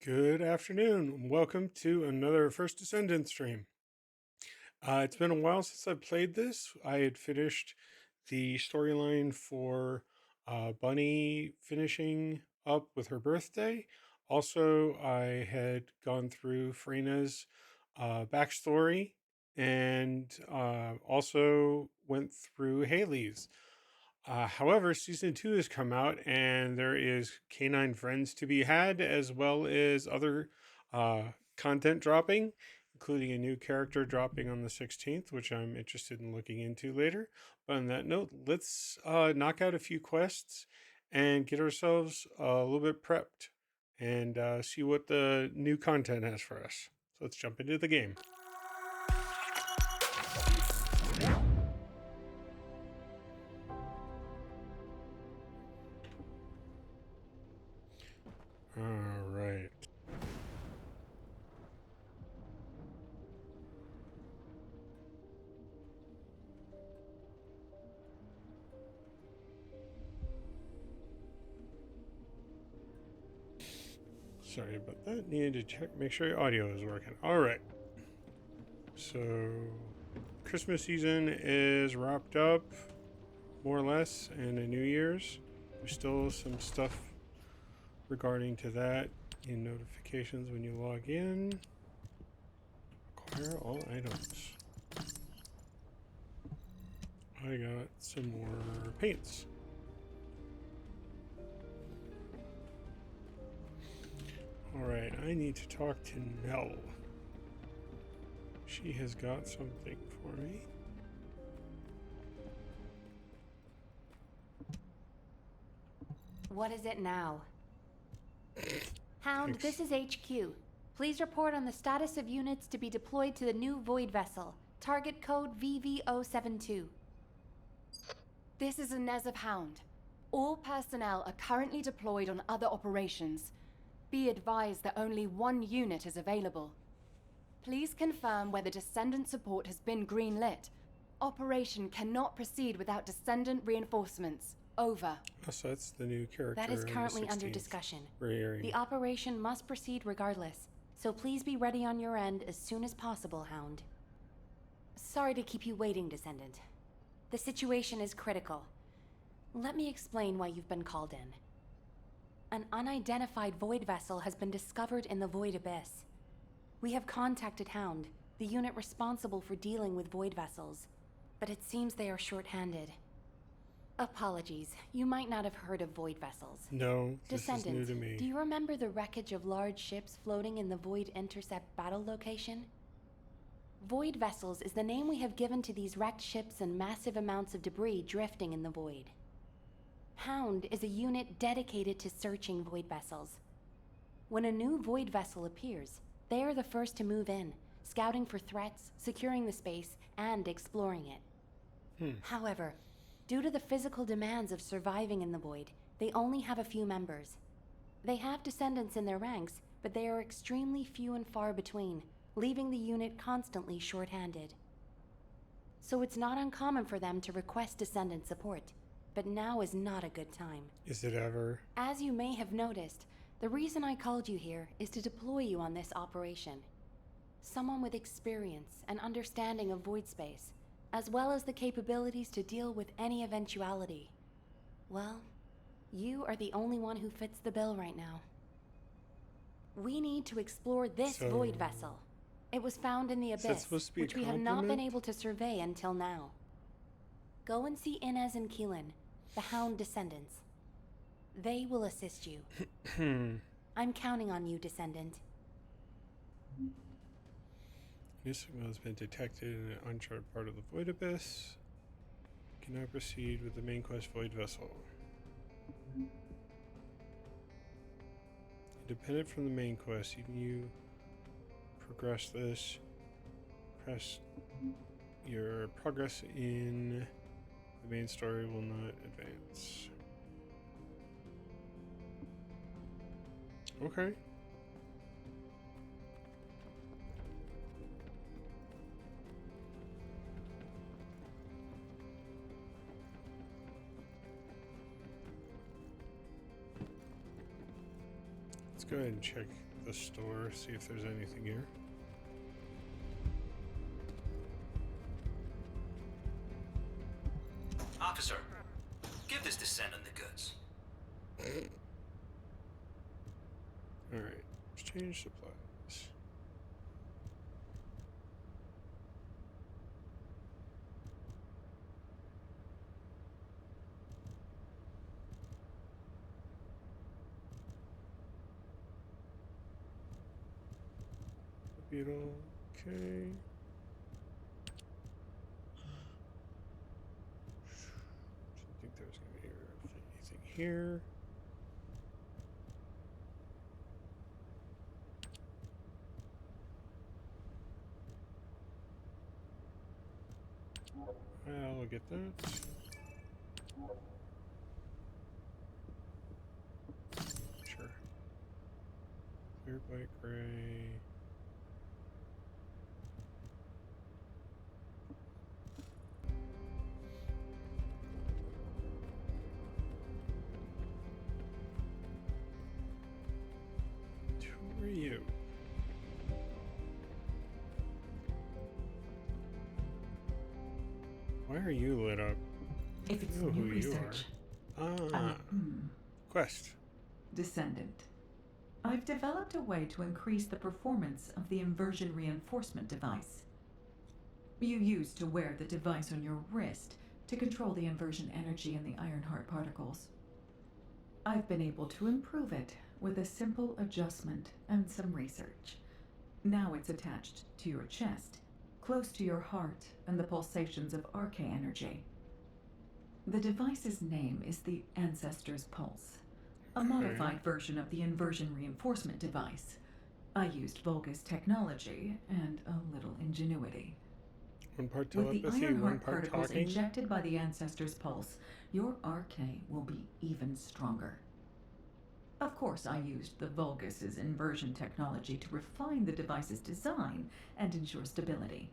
Good afternoon. Welcome to another First Descendant stream. It's been a while since I played this. I had finished the storyline for Bunny finishing up with her birthday. Also, I had gone through Frena's backstory and also went through Haley's. However, season 2 has come out, and there is canine friends to be had, as well as other content dropping, including a new character dropping on the 16th, which I'm interested in looking into later. But on that note, let's knock out a few quests and get ourselves a little bit prepped and see what the new content has for us. So let's jump into the game. All right. Sorry about that. Needed to check, make sure your audio is working. All right. So, Christmas season is wrapped up, more or less, and a New Year's. There's still some stuff regarding to that in notifications when you log in. Acquire all items. I got some more paints. Alright, I need to talk to Nell. She has got something for me. What is it now? Hound, Thanks. this is HQ. Please report on the status of units to be deployed to the new Void Vessel. Target code VV072. This is Inez of Hound. All personnel are currently deployed on other operations. Be advised that only one unit is available. Please confirm whether Descendant support has been greenlit. Operation cannot proceed without Descendant reinforcements. Over. Oh, so that's the new character. That is on the currently under 16th. discussion. Very The operation must proceed regardless, so please be ready on your end as soon as possible, Hound. Sorry to keep you waiting, Descendant. The situation is critical. Let me explain why you've been called in. An unidentified Void Vessel has been discovered in the Void Abyss. We have contacted Hound, the unit responsible for dealing with Void Vessels, but it seems they are short-handed. Apologies, you might not have heard of Void Vessels. No, this is Descendant, new to me. do you remember the wreckage of large ships floating in the Void Intercept battle location? Void Vessels is the name we have given to these wrecked ships and massive amounts of debris drifting in the Void. Hound is a unit dedicated to searching Void Vessels. When a new Void Vessel appears, they are the first to move in, scouting for threats, securing the space, and exploring it. However, due to the physical demands of surviving in the Void, they only have a few members. They have Descendants in their ranks, but they are extremely few and far between, leaving the unit constantly short-handed. So it's not uncommon for them to request Descendant support, but now is not a good time. Is it ever? As you may have noticed, the reason I called you here is to deploy you on this operation. Someone with experience and understanding of void space, as well as the capabilities to deal with any eventuality. Well, you are the only one who fits the bill right now. We need to explore this Void Vessel. It was found in the Is that Abyss, supposed to be a which we have not been compliment? able to survey until now. Go and see Inez and Keelan, the Hound Descendants. They will assist you. I'm counting on you, Descendant. New signal has been detected in an uncharted part of the Void Abyss. Can now proceed with the main quest Void Vessel. Independent from the main quest, even you progress this, press your progress in the main story will not advance. Okay. Let's go ahead and check the store, see if there's anything here. Officer, give this Descendant the goods. Alright, exchange supplies. Beetle, okay. Didn't think there was gonna be anything here. I'll get that. Sure. Clear bike gray. Who are you? Why are you lit up? If it's I know new who you research, Ah, quest. Descendant. I've developed a way to increase the performance of the inversion reinforcement device. You used to wear the device on your wrist to control the inversion energy in the Ironheart particles. I've been able to improve it with a simple adjustment and some research. Now it's attached to your chest, close to your heart and the pulsations of arcane energy. The device's name is the Ancestor's Pulse, a modified version of the inversion reinforcement device. I used Vulgus technology and a little ingenuity. One part With the telepathy, one Ironheart part particles talking. injected by the Ancestor's Pulse, your arcane will be even stronger. Of course, I used the Vulgus's inversion technology to refine the device's design and ensure stability.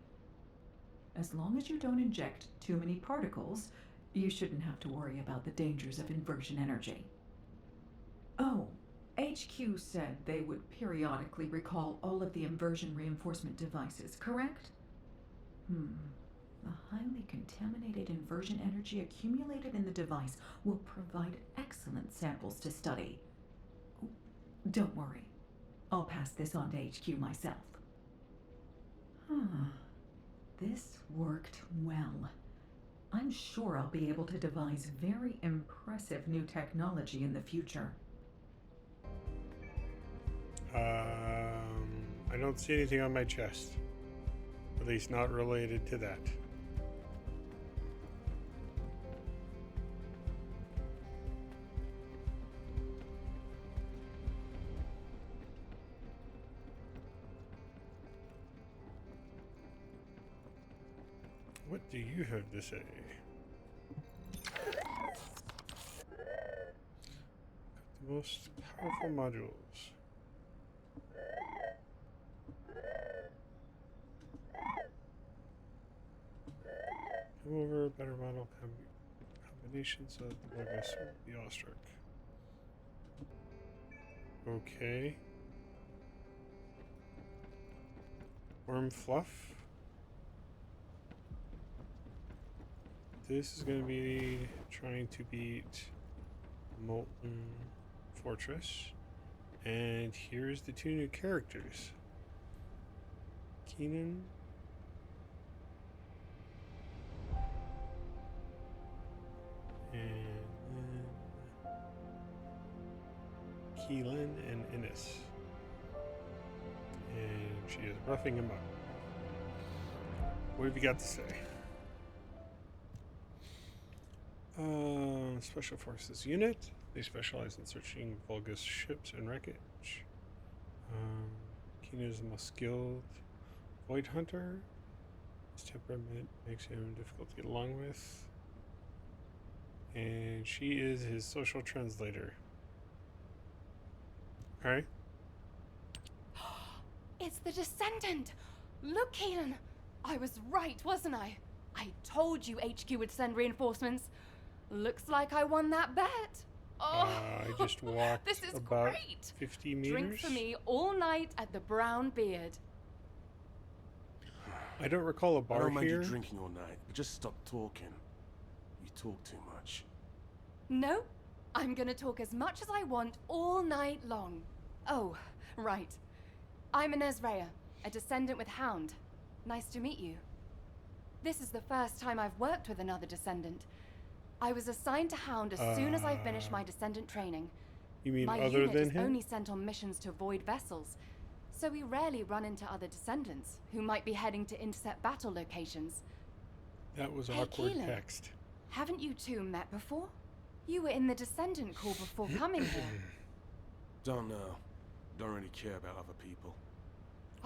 As long as you don't inject too many particles, you shouldn't have to worry about the dangers of inversion energy. Oh, HQ said they would periodically recall all of the inversion reinforcement devices, correct? The highly contaminated inversion energy accumulated in the device will provide excellent samples to study. Don't worry. I'll pass this on to HQ myself. This worked well. I'm sure I'll be able to devise very impressive new technology in the future. I don't see anything on my chest. At least not related to that. What do you have to say? The most powerful modules. Come over, better model combinations of the Vulgus will be awestruck. Okay. Worm fluff. This is going to be trying to beat Molten Fortress. And here's the two new characters. Keenan. And then Keelan and Innes. And she is roughing him up. What have you got to say? Special Forces Unit. They specialize in searching Vulgus ships and wreckage. Keenan is the most skilled Void Hunter. His temperament makes him difficult to get along with. And she is his social translator. Okay. It's the Descendant! Look, Keelan! I was right, wasn't I? I told you HQ would send reinforcements. Looks like I won that bet. I just walked this is about great. 50 meters. Drink for me all night at the Brown Beard. I don't recall a I bar don't mind here. you drinking all night, but just stop talking. You talk too much. No, I'm gonna talk as much as I want all night long. Oh, right. I'm Inez Rhea, a Descendant with Hound. Nice to meet you. This is the first time I've worked with another Descendant. I was assigned to Hound as soon as I finished my Descendant training. You mean My other unit than is him? only sent on missions to avoid vessels, so we rarely run into other Descendants who might be heading to intercept battle locations. That was Hey, awkward Keelan. text. Haven't you two met before? You were in the Descendant Corps before coming here. Don't know. Don't really care about other people.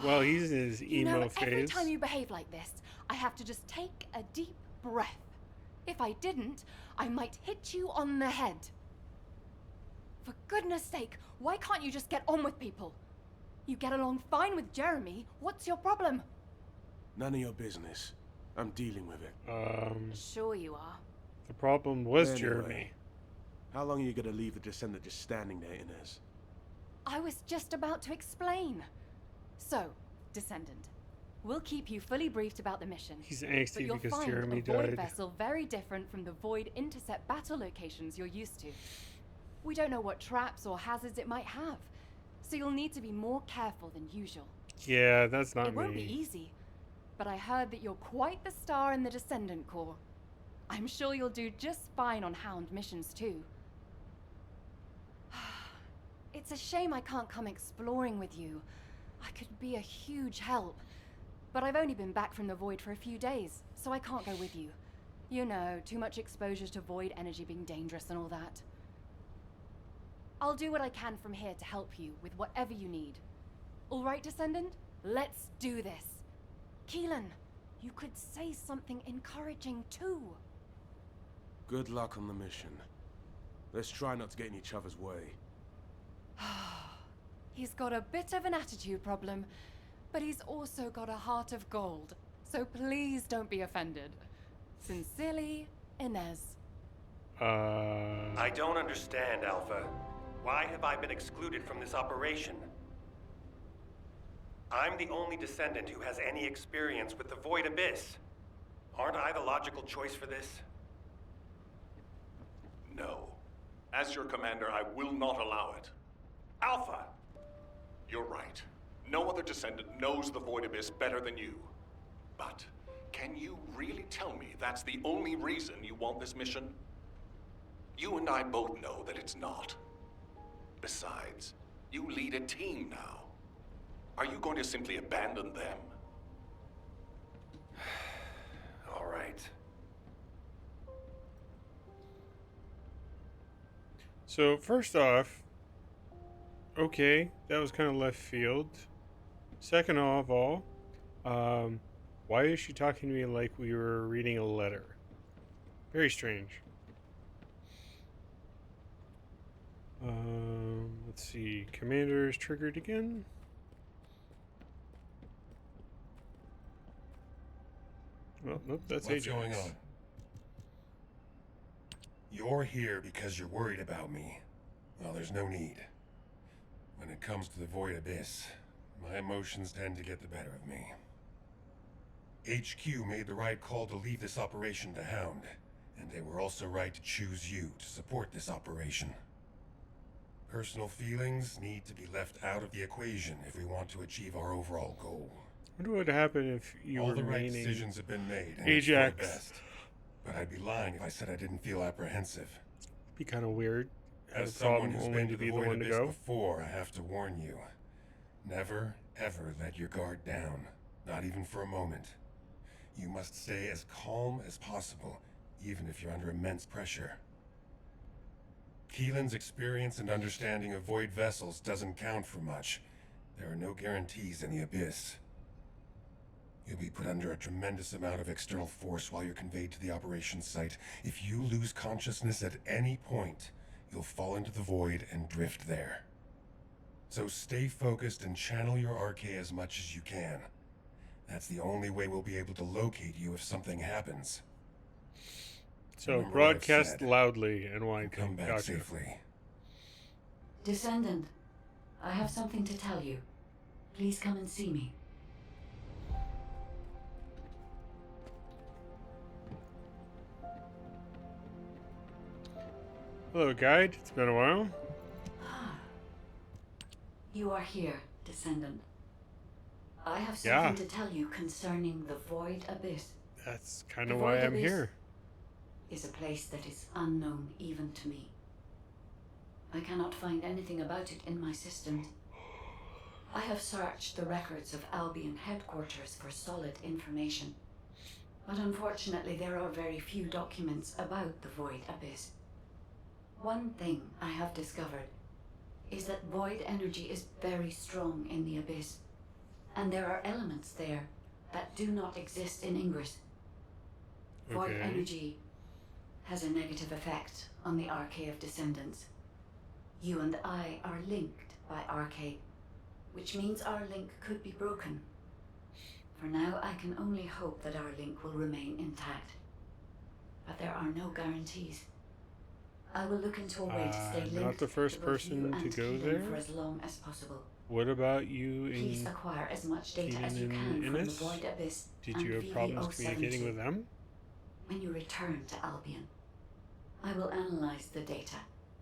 Well, he's in his You emo know, phase. every time you behave like this, I have to just take a deep breath. If I didn't, I might hit you on the head. For goodness sake, why can't you just get on with people? You get along fine with Jeremy. What's your problem? None of your business. I'm dealing with it. Sure you are. The problem was Anyway. Jeremy. How long are you gonna leave the Descendant just standing there, Inez? I was just about to explain. So, Descendant, we'll keep you fully briefed about the mission. He's But angsty you'll because find Jeremy a Void died. vessel very different from the Void intercept battle locations you're used to. We don't know what traps or hazards it might have, so you'll need to be more careful than usual. Yeah, that's not It won't be me. easy, but I heard that you're quite the star in the Descendant Corps. I'm sure you'll do just fine on Hound missions too. It's a shame I can't come exploring with you. I could be a huge help. But I've only been back from the Void for a few days, so I can't go with you. You know, too much exposure to Void energy being dangerous and all that. I'll do what I can from here to help you with whatever you need. All right, Descendant? Let's do this. Keelan, you could say something encouraging too. Good luck on the mission. Let's try not to get in each other's way. He's got a bit of an attitude problem, but he's also got a heart of gold. So please don't be offended. Sincerely, Inez. I don't understand, Alpha. Why have I been excluded from this operation? I'm the only Descendant who has any experience with the Void Abyss. Aren't I the logical choice for this? No. As your commander, I will not allow it. Alpha! You're right. No other Descendant knows the Void Abyss better than you. But can you really tell me that's the only reason you want this mission? You and I both know that it's not. Besides, you lead a team now. Are you going to simply abandon them? All right. So, first off, okay, that was kind of left field. Second of all, why is she talking to me like we were reading a letter? Very strange. Let's see. Commander is triggered again. Well, nope, that's What's Ajax. going on? You're here because you're worried about me. Well, there's no need. When it comes to the Void Abyss, my emotions tend to get the better of me. HQ made the right call to leave this operation to Hound, and they were also right to choose you to support this operation. Personal feelings need to be left out of the equation if we want to achieve our overall goal. I wonder what would happen if you All were the right remaining decisions have been made, and it's for Ajax. the best. But I'd be lying if I said I didn't feel apprehensive. Be kind of weird. Have As a problem someone who's only been to to be the the Void one to Abyss go. before, I have to warn you. Never, ever let your guard down. Not even for a moment. You must stay as calm as possible, even if you're under immense pressure. Keelan's experience and understanding of Void vessels doesn't count for much. There are no guarantees in the Abyss. You'll be put under a tremendous amount of external force while you're conveyed to the operations site. If you lose consciousness at any point, you'll fall into the Void and drift there. So stay focused and channel your RK as much as you can. That's the only way we'll be able to locate you if something happens. So Remember what I've broadcast said. loudly and wide. Come back Gotcha. safely. Descendant, I have something to tell you. Please come and see me. Hello, guide. It's been a while. You are here, Descendant. I have Yeah. something to tell you concerning the Void Abyss. That's kind The of why Void I'm Abyss here. is a place that is unknown even to me. I cannot find anything about it in my systems. I have searched the records of Albion headquarters for solid information, but unfortunately there are very few documents about the Void Abyss. One thing I have discovered is that void energy is very strong in the Abyss, and there are elements there that do not exist in Ingress. Void Okay. energy has a negative effect on the Arcade of Descendants. You and I are linked by Arcade, which means our link could be broken. For now, I can only hope that our link will remain intact. But there are no guarantees. I will look into a way to stay linked not the first to both you person to and go Keelan there. for as long as possible. What about you Please in acquire as much data as you Keelan can and from the Innes? Void Abyss Did and you have problems communicating VV072. with them? When you return to Albion, I will analyze the data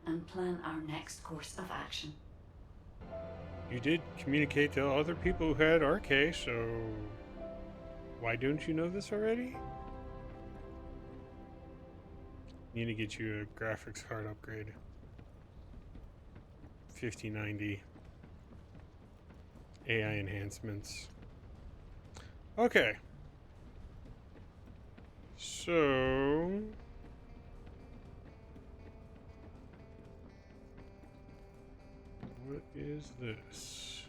and plan our next course of action. You did communicate to other people who had RK, so why don't you know this already? Need to get you a graphics card upgrade. 5090 AI enhancements. Okay. So what is this?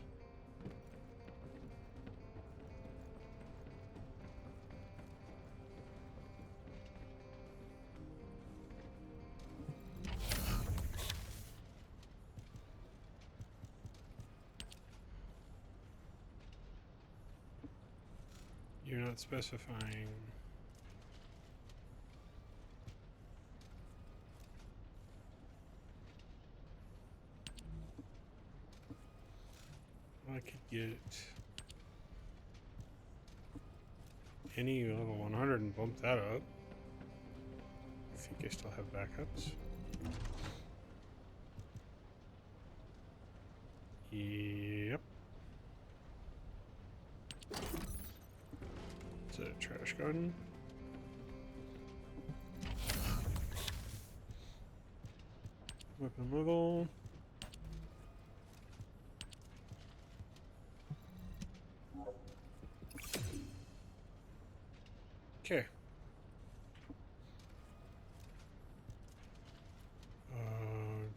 You're not specifying. I could get any level 100 and bump that up. I think I still have backups. Yep. It's a trash garden. Weapon level. Okay.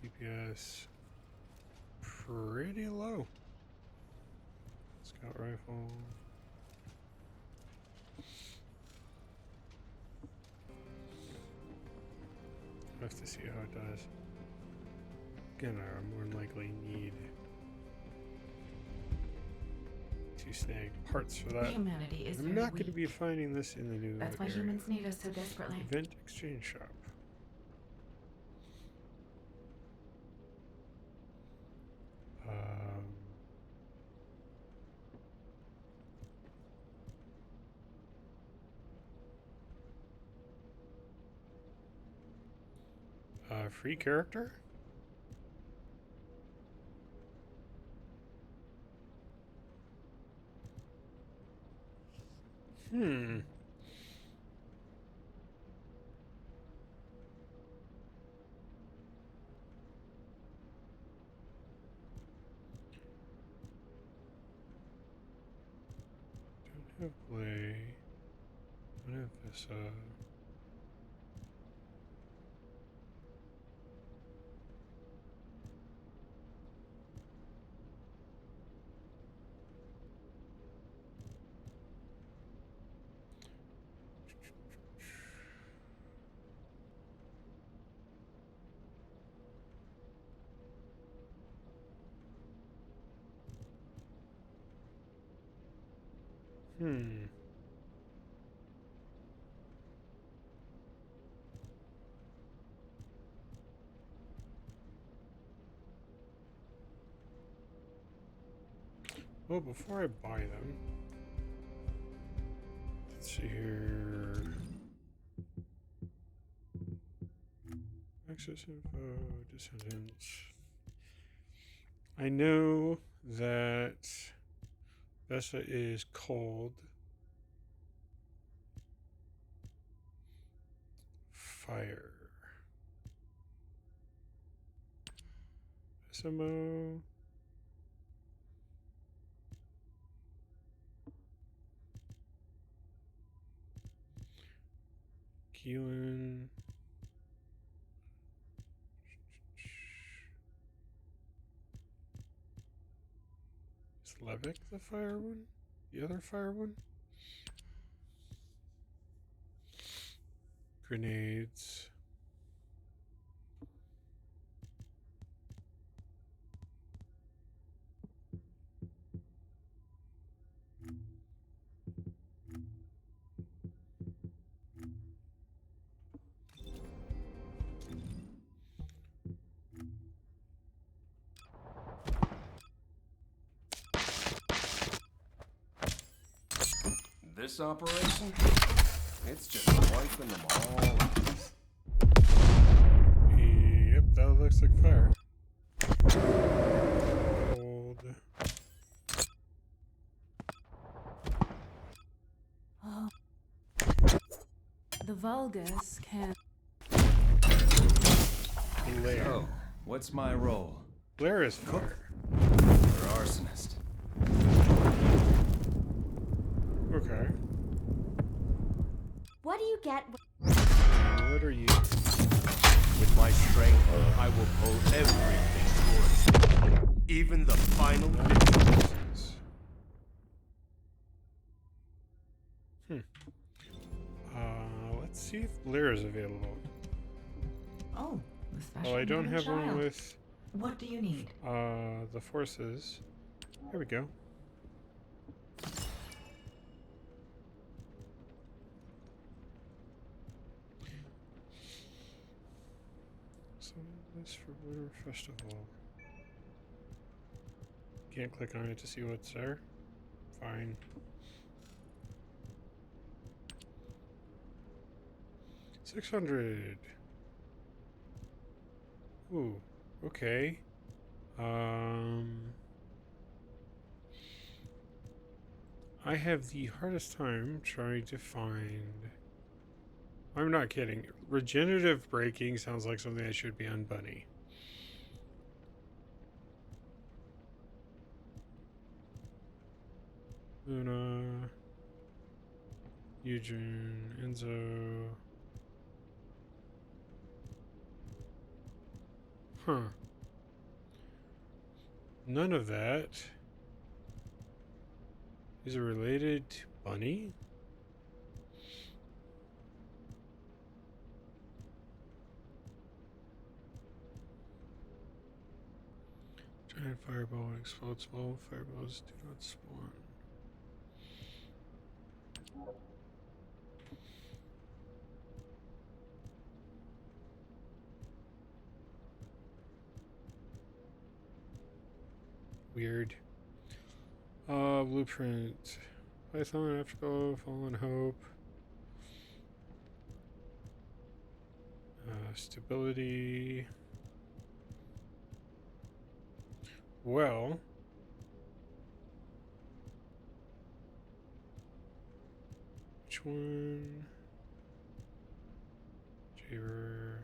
DPS pretty low. Scout rifle. I have to see how it does. Again, I more than likely need to snag parts for that. Humanity is I'm very not going to weak. be finding this in the new That's why area. humans need us so desperately. Event exchange shop. Free character? Hmm. Don't have play. Don't have this, Hmm. Well, before I buy them, let's see here. Access info, Descendants. I know that Vesta is cold. Fire. SMO. Keelan. Is Levick the fire one? The other fire one? Grenades. This operation? It's just wiping them all out. Yep, that looks like fire. Cold. Oh. The Vulgus can... Blair. So, what's my role? Blair is fire. Or arsonist? Okay. What do you get? What are you? With my strength, I will pull everything towards me. Even the final bits. Let's see if Blair is available. Oh, the special Oh, I don't needed have one child. with What do you need? the forces. Here we go. So this for Winter Festival. Can't click on it to see what's there. Fine. $600. Ooh, okay. I have the hardest time trying to find. I'm not kidding. Regenerative braking sounds like something that should be on Bunny. Luna, Eugene, Enzo. Huh. None of that. Is it related to Bunny? Giant fireball explodes small fireballs do not spawn. Weird. Blueprint. Python, Afterglow, Fallen Hope. Stability. Well. Which one? Jaber.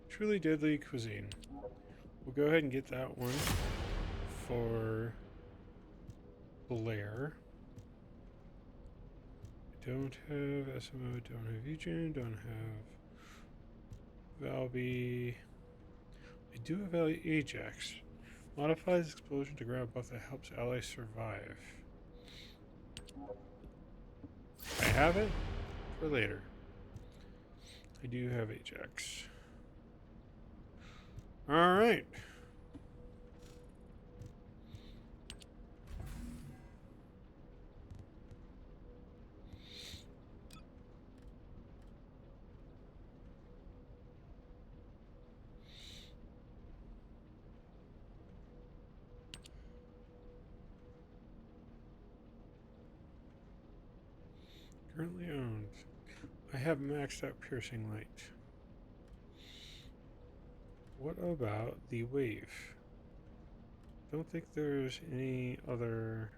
Truly Deadly Cuisine. We'll go ahead and get that one for Blair. I don't have SMO, don't have Eugene, don't have Valby. I do have Ajax. Modifies explosion to ground buff that helps allies survive. I have it for later. I do have Ajax. Alright. Currently owned. I have maxed out piercing light. What about the wave? Don't think there's any other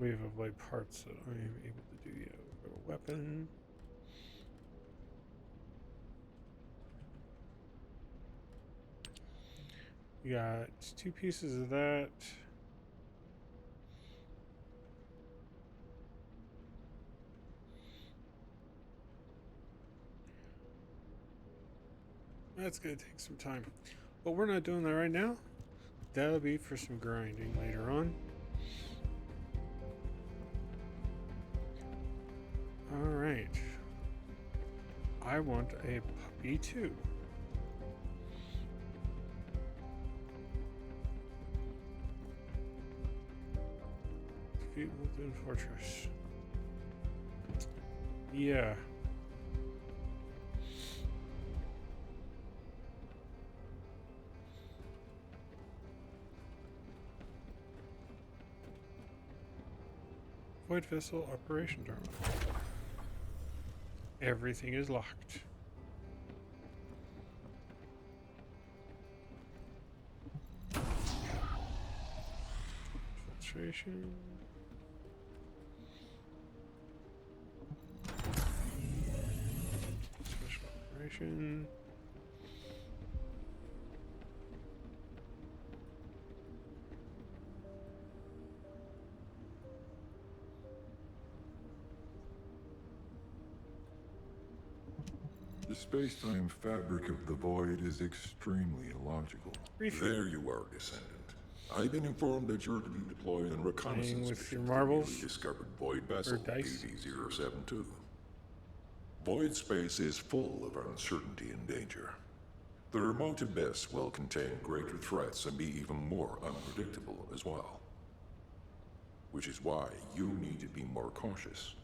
wave of light parts that I am able to do yet. We've got a weapon. We got 2 pieces of that. That's going to take some time. But we're not doing that right now. That'll be for some grinding later on. Alright. I want a puppy too. Defeat within fortress. Yeah. Void vessel operation terminal. Everything is locked. Filtration. Special operation. The space-time fabric of the Void is extremely illogical. There you are, Descendant. I've been informed that you're to be deployed on reconnaissance with your mission marbles to the newly discovered Void vessel, dice. AV-072. Void space is full of uncertainty and danger. The remote abyss will contain greater threats and be even more unpredictable as well. Which is why you need to be more cautious.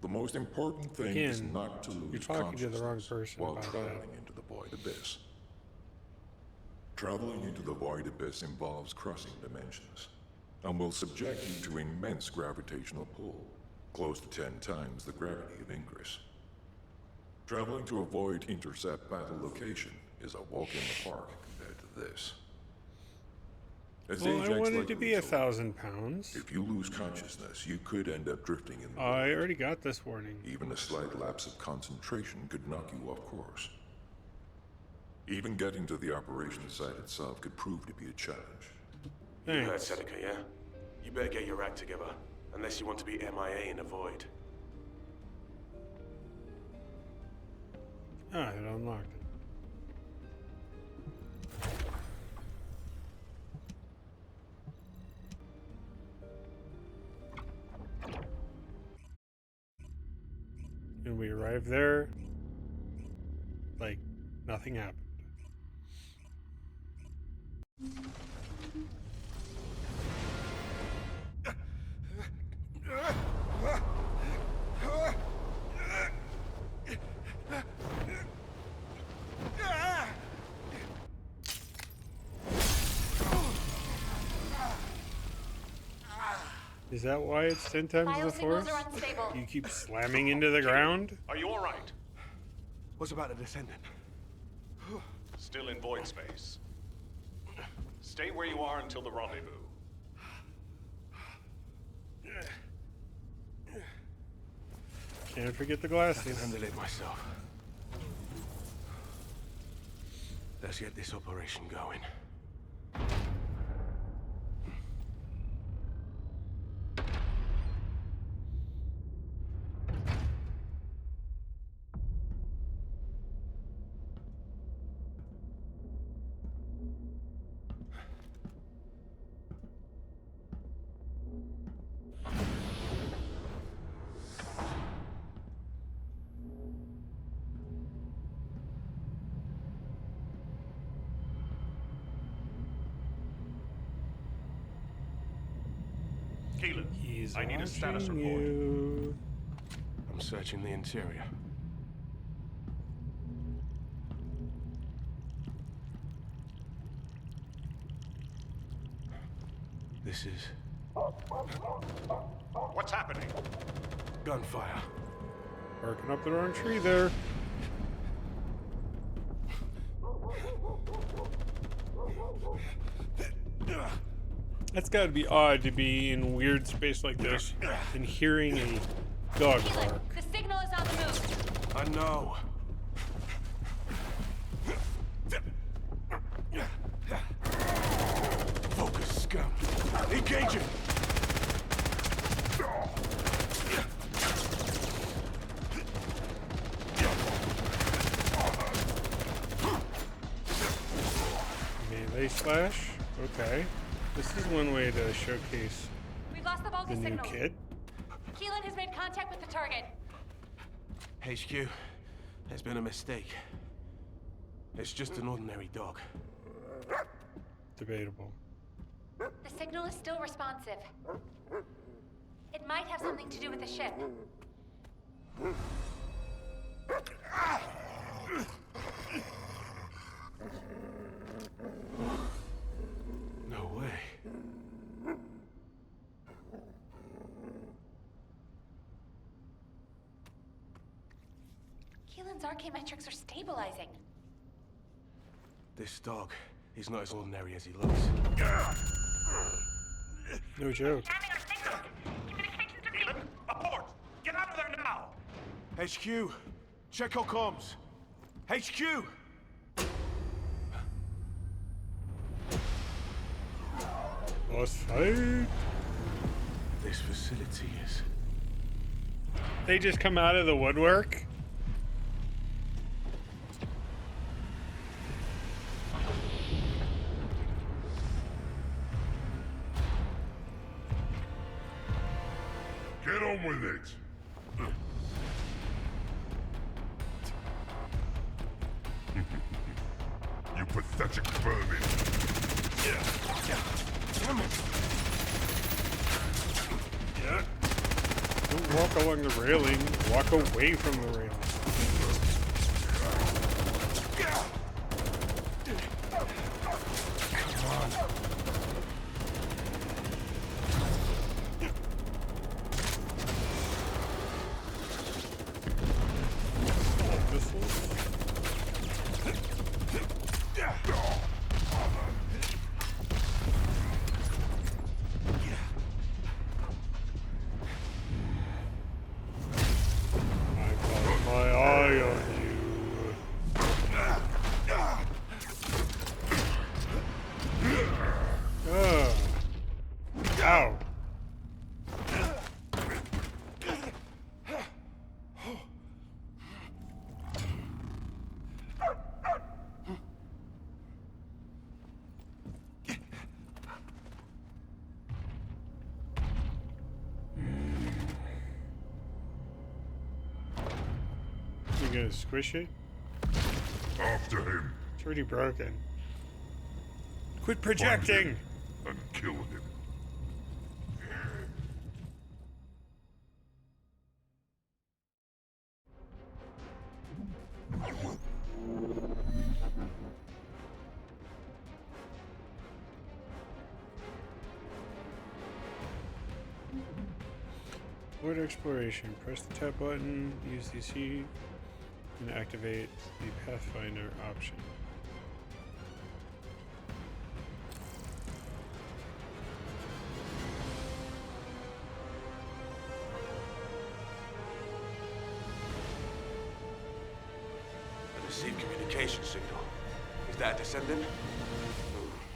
The most important thing is Again, not to lose you're talking to the wrong consciousness person while about traveling that. into the Void Abyss. Traveling into the Void Abyss involves crossing dimensions, and will subject you to immense gravitational pull, close to 10 times the gravity of Ingress. Traveling to a Void intercept battle location is a walk in the park compared to this. As Well, I Ajax wanted to likely be told 1,000 pounds. if you lose consciousness, you could end up drifting in the I already got this warning. Even a slight lapse of concentration could knock you off course. Even getting to the operation site itself could prove to be a challenge. You heard Thanks. Seneca, yeah? You better get your act together, unless you want to be MIA in a void. Ah, it unlocked it. And we arrived there like nothing happened. Is that why it's 10 times the force? You keep slamming into the ground? Are you all right? What's about the Descendant? Still in void space. Stay where you are until the rendezvous. Can't forget the I glasses. can handle it myself. Let's get this operation going. Keelan, He's I need a status watching report. you. I'm searching the interior. This is What's happening? Gunfire. Barking up the wrong tree there. That's got to be odd to be in a weird space like this and hearing a dog bark. The signal is on the move. I know. Focus, scum. Engaging. Melee slash? Okay. This is one way to showcase We've lost the the Vulgus new signal. kit. Keelan has made contact with the target. HQ, there's been a mistake. It's just an ordinary dog. Debatable. The signal is still responsive. It might have something to do with the ship. No way. Keelan's archaeometrics are stabilizing. This dog, he's not as ordinary as he looks. No joke. Keelan, abort! Get out of there now! HQ, check your comms. HQ! Boss fight. This facility is... They just come out of the woodwork. Get on with it! You pathetic vermin! Damn it! Yeah. Don't walk along the railing. Walk away from the railing. Come on. Missiles. My eye on you. Ow. You gonna squish it? After him, It's already broken. Quit projecting! and kill him. Void exploration. Press the tab button, use the C, and activate the Pathfinder option. I received communication signal. Is that a Descendant?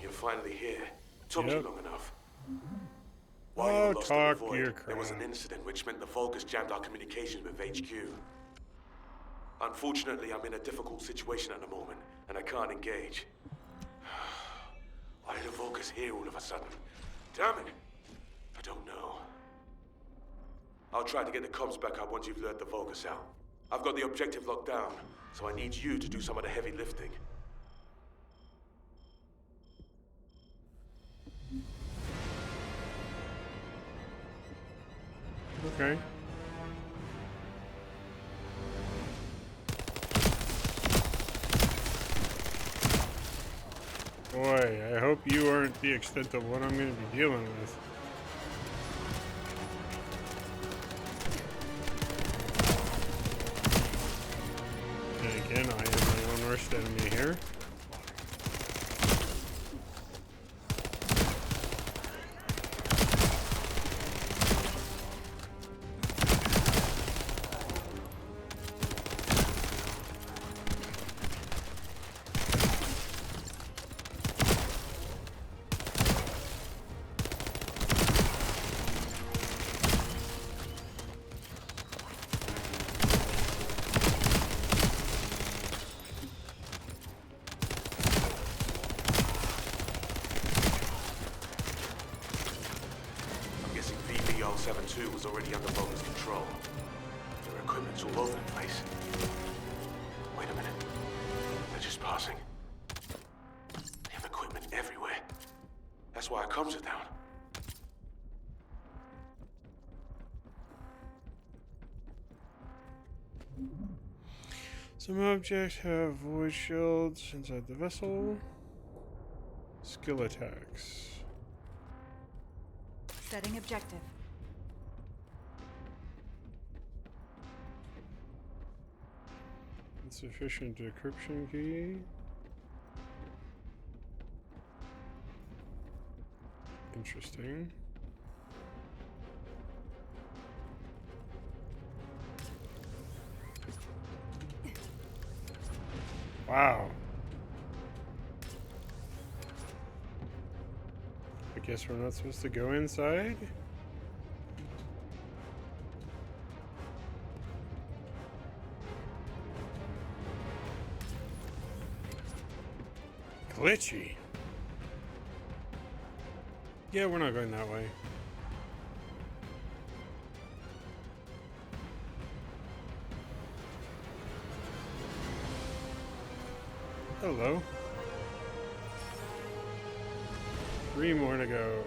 You're finally here. Took you Yep. long enough. Oh, While you were lost in the talk void, your there was an crap. incident which meant the Vulgus jammed our communications with HQ. Unfortunately, I'm in a difficult situation at the moment, and I can't engage. Why are the Vulgus here all of a sudden? Damn it! I don't know. I'll try to get the comms back up once you've lured the Vulgus out. I've got the objective locked down, so I need you to do some of the heavy lifting. Okay. Boy, I hope you aren't the extent of what I'm going to be dealing with. first enemy here. VB-072 was already under Vulcan's control. Their equipment's all over the place. Wait a minute. They're just passing. They have equipment everywhere. That's why our comms are down. Some objects have void shields inside the vessel. Skill attacks. Setting objective. Insufficient decryption key. Interesting. Wow. I guess we're not supposed to go inside? Glitchy. Yeah, we're not going that way. Hello. 3 more to go.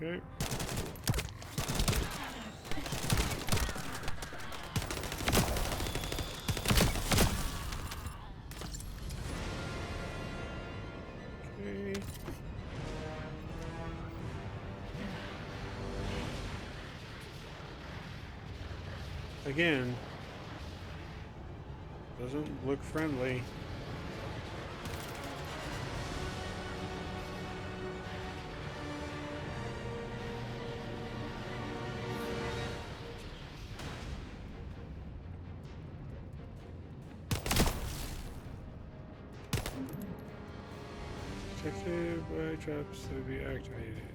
Okay. Okay. Again, doesn't look friendly. Detected by traps to be activated.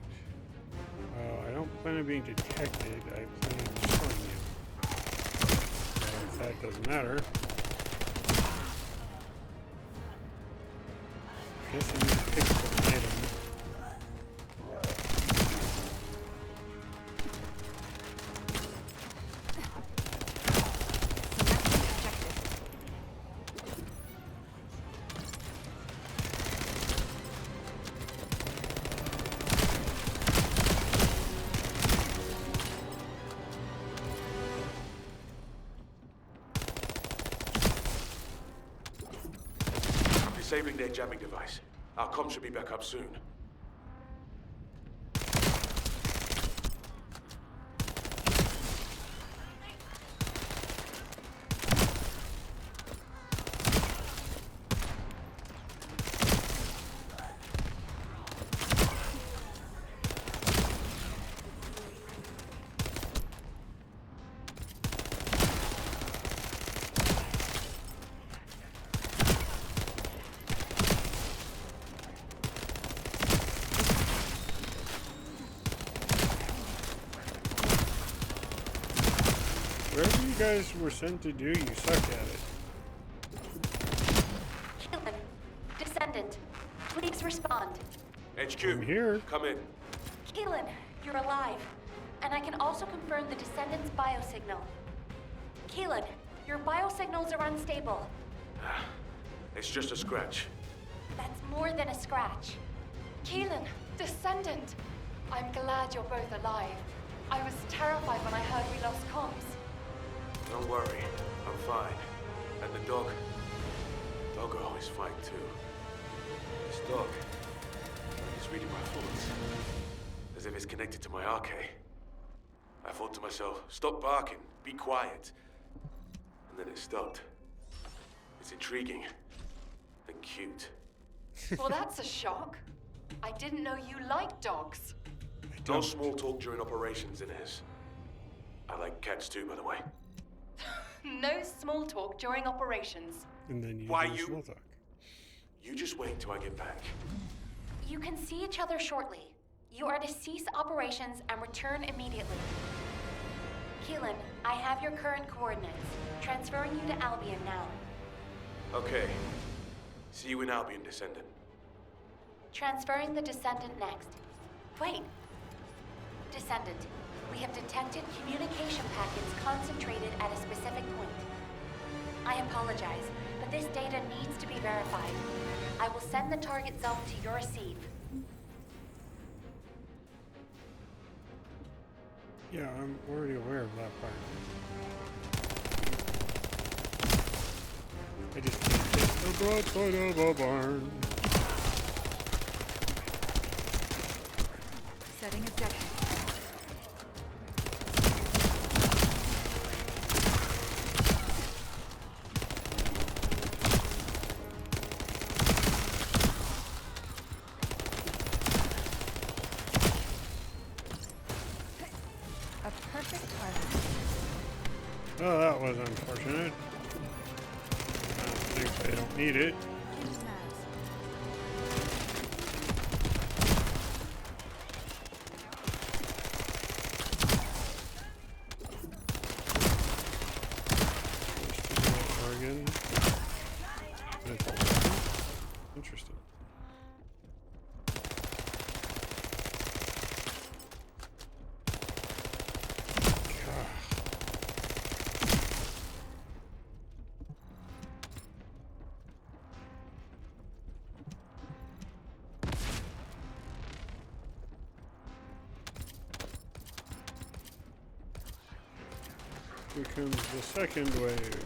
I don't plan on being detected. I plan on destroying you. If that doesn't matter. I guess I need to pick up an item. Disabling their jamming device. Our comm should be back up soon. Whatever you guys were sent to do, you suck at it. Keelan, Descendant, please respond. HQ, I'm here. Come in. Keelan, you're alive. And I can also confirm the Descendant's biosignal. Keelan, your biosignals are unstable. It's just a scratch. That's more than a scratch. Keelan, Descendant! I'm glad you're both alive. I was terrified when I heard we lost comms. Don't worry, I'm fine. And the doggo is fine too. This dog is reading my thoughts, as if it's connected to my arcade. I thought to myself, stop barking, be quiet. And then it stopped. It's intriguing and cute. Well, that's a shock. I didn't know you liked dogs. No small talk during operations, Inez. I like cats too, by the way. No small talk during operations. And then Why do you- small talk. You just wait till I get back. You can see each other shortly. You are to cease operations and return immediately. Keelan, I have your current coordinates. Transferring you to Albion now. Okay. See you in Albion, Descendant. Transferring the Descendant next. Wait. Descendant, we have detected communication packets concentrated at a specific point. I apologize, but this data needs to be verified. I will send the target zone to your receive. Yeah, I'm already aware of that part. I just can't get the broadside of a barn. Setting objective. A perfect target. Oh, that was unfortunate. I don't think they don't need it. Oregon. Interesting. Here comes the second wave.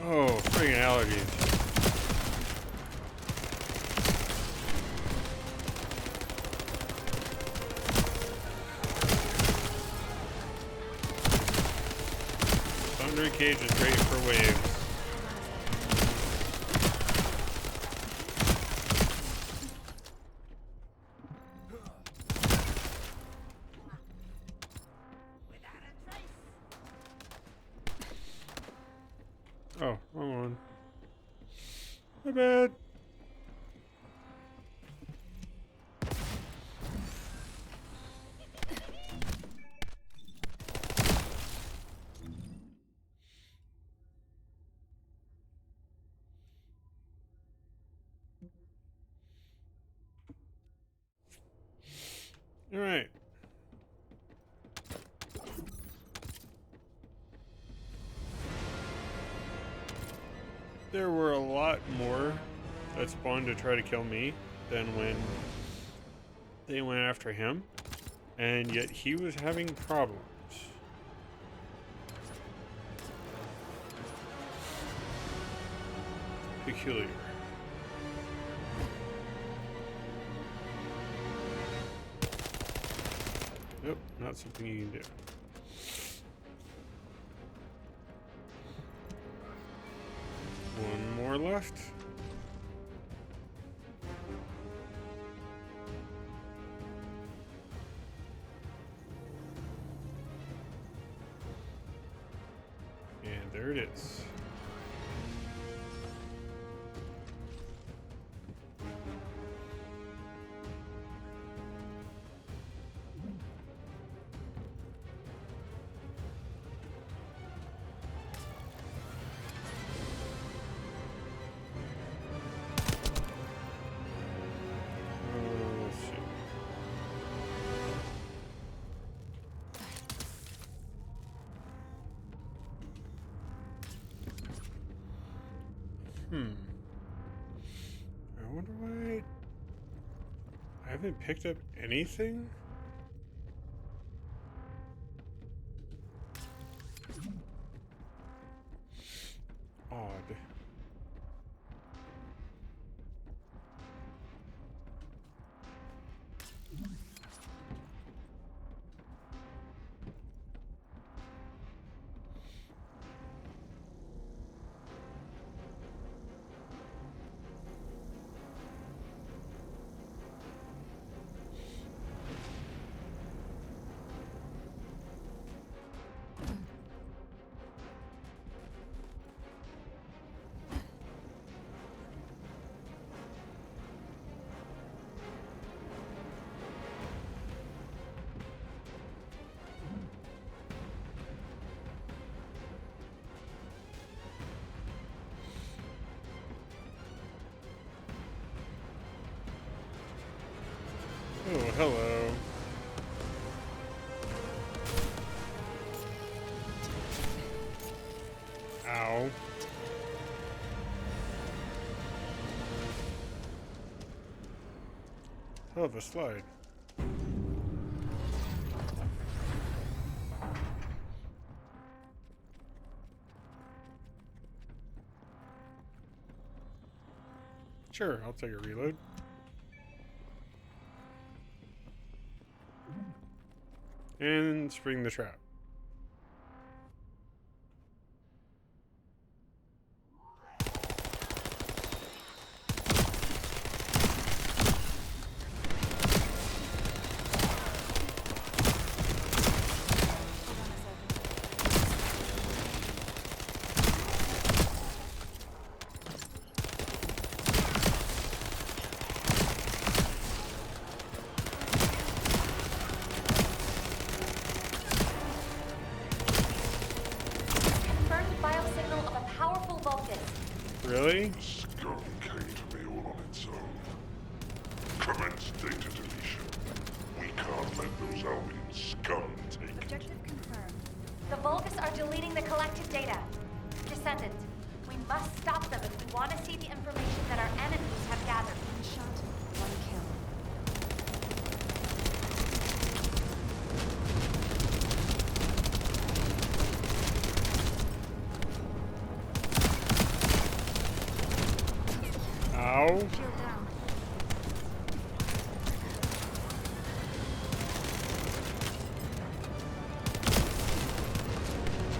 Oh, friggin' allergies. Thundering Cage is great for waves. Oh, wrong one. My bad. All right. There were a lot more that spawned to try to kill me than when they went after him, and yet he was having problems. Peculiar. Nope, not something you can do. One more left. And there it is. I wonder why I haven't picked up anything. Odd. Oh, hello. Ow. Hell of a slide. Sure, I'll take a reload. And spring the trap. Really? Scum came to me all on its own. Commence data deletion. We can't let those Albion scum take it. Objective confirmed. The Vulgus are deleting the collected data. Descendant, we must stop them if we want to see the information that our enemies have gathered. One shot, one kill. Ow. Shield down.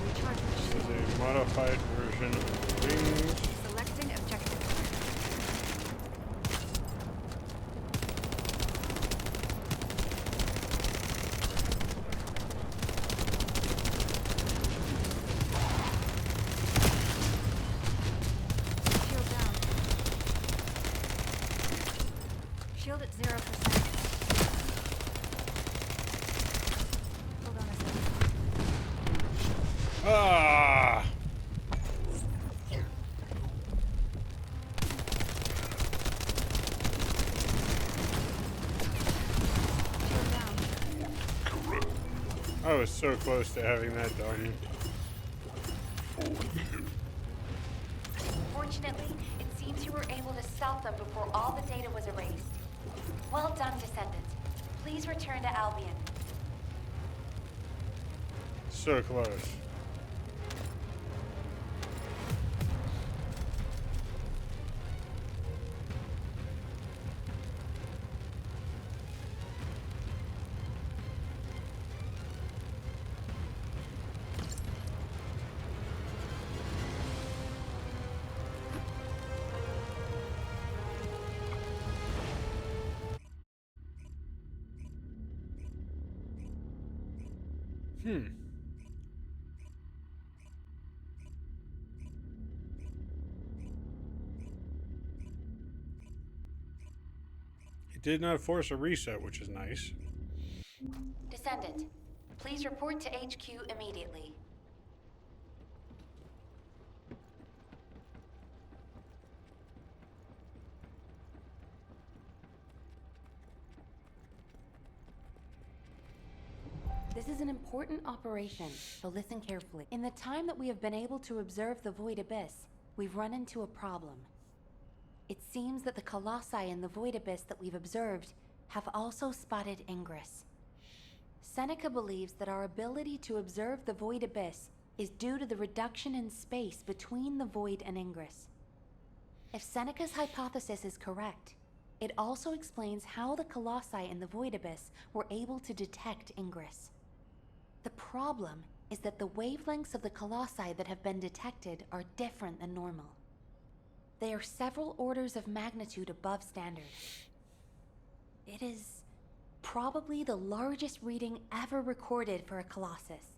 Recharge the This shield. is a modified version of wings. Selecting objective. Shield down. Shield at 0%. Hold on a second. Ah! Shield down. I was so close to having that done. Fortunately, it seems you were able to stop them before all the data was erased. Well done, Descendant. Please return to Albion. So close. It did not force a reset, which is nice. Descendant, please report to HQ immediately. This is an important operation, so listen carefully. In the time that we have been able to observe the Void Abyss, we've run into a problem. It seems that the colossi in the void abyss that we've observed have also spotted Ingress. Seneca believes that our ability to observe the void abyss is due to the reduction in space between the void and Ingress. If Seneca's hypothesis is correct, it also explains how the colossi in the void abyss were able to detect Ingress. The problem is that the wavelengths of the colossi that have been detected are different than normal. They are several orders of magnitude above standard. It is probably the largest reading ever recorded for a colossus.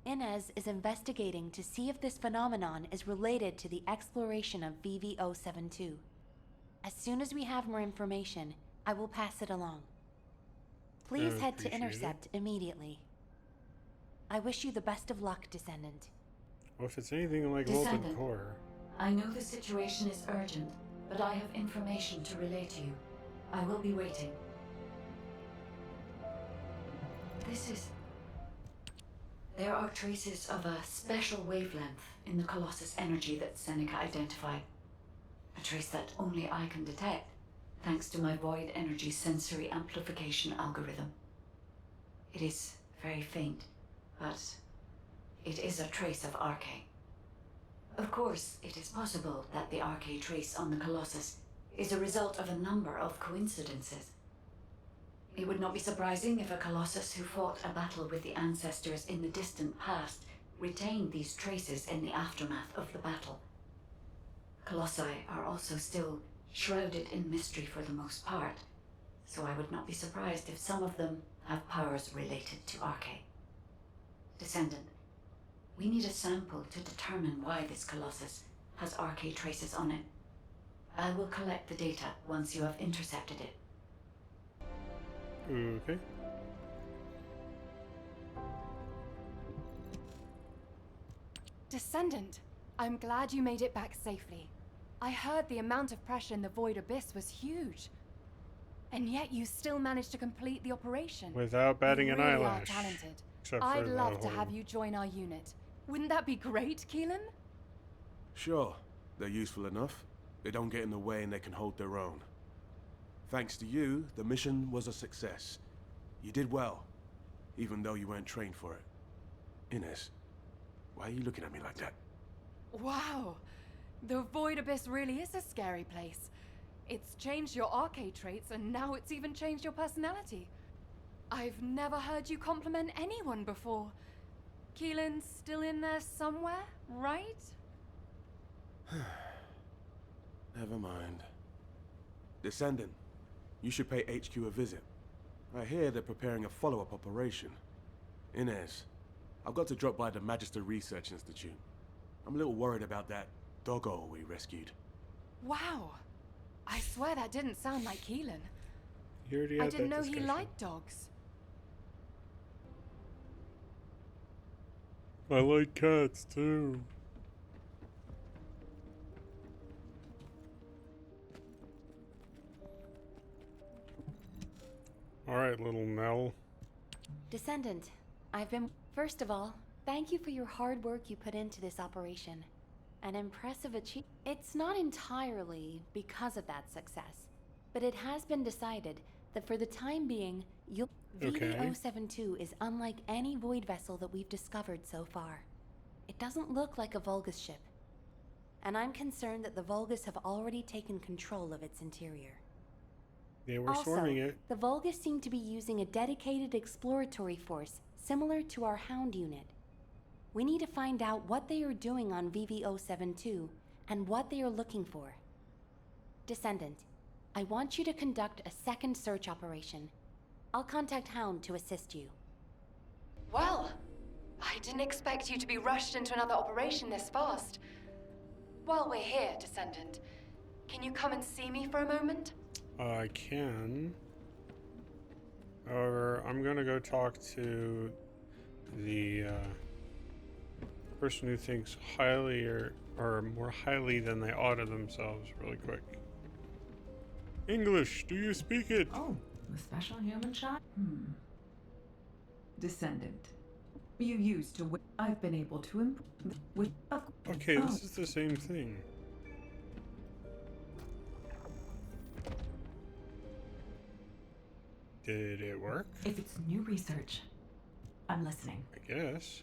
Inez is investigating to see if this phenomenon is related to the exploration of VV-072. As soon as we have more information, I will pass it along. Please head to Intercept immediately. I wish you the best of luck, Descendant. Well, if it's anything like molten Descendant, core... I know the situation is urgent, but I have information to relay to you. I will be waiting. There are traces of a special wavelength in the Colossus energy that Seneca identified. A trace that only I can detect, thanks to my void energy sensory amplification algorithm. It is very faint, but it is a trace of Arche. Of course, it is possible that the Arche trace on the Colossus is a result of a number of coincidences. It would not be surprising if a Colossus who fought a battle with the ancestors in the distant past retained these traces in the aftermath of the battle. Colossi are also still shrouded in mystery for the most part, so I would not be surprised if some of them have powers related to Arche. Descendant, we need a sample to determine why this Colossus has Arche traces on it. I will collect the data once you have intercepted it. Okay. Descendant, I'm glad you made it back safely. I heard the amount of pressure in the Void Abyss was huge. And yet you still managed to complete the operation. Without batting you an really eyelash. are talented. Except I'd for love the to whole... have you join our unit. Wouldn't that be great, Keelan? Sure, they're useful enough. They don't get in the way and they can hold their own. Thanks to you, the mission was a success. You did well, even though you weren't trained for it. Inez, why are you looking at me like that? Wow! The Void Abyss really is a scary place. It's changed your arcade traits, and now it's even changed your personality. I've never heard you compliment anyone before. Keelan's still in there somewhere, right? Never mind. Descendant, you should pay HQ a visit. I hear they're preparing a follow-up operation. Inez, I've got to drop by the Magister Research Institute. I'm a little worried about that doggo we rescued. Wow! I swear that didn't sound like Keelan. You already had I didn't that know discussion. he liked dogs. I like cats too. Alright, little Nell. Descendant, First of all, thank you for your hard work you put into this operation. An impressive achievement. It's not entirely because of that success, but it has been decided that for the time being, VV-072 is unlike any void vessel that we've discovered so far. It doesn't look like a Vulgus ship, and I'm concerned that the Vulgus have already taken control of its interior. They were swarming it. The Vulgus seem to be using a dedicated exploratory force similar to our Hound unit. We need to find out what they are doing on VV-072 and what they are looking for. Descendant, I want you to conduct a second search operation. I'll contact Hound to assist you. Well, I didn't expect you to be rushed into another operation this fast. While we're here, Descendant, can you come and see me for a moment? I can. However, I'm gonna go talk to the person who thinks highly or more highly than they ought of themselves really quick. English, do you speak it? Oh, the special human shot? Descendant. you used to. I've been able to improve with. Okay, this is the same thing. Did it work? If it's new research, I'm listening. I guess.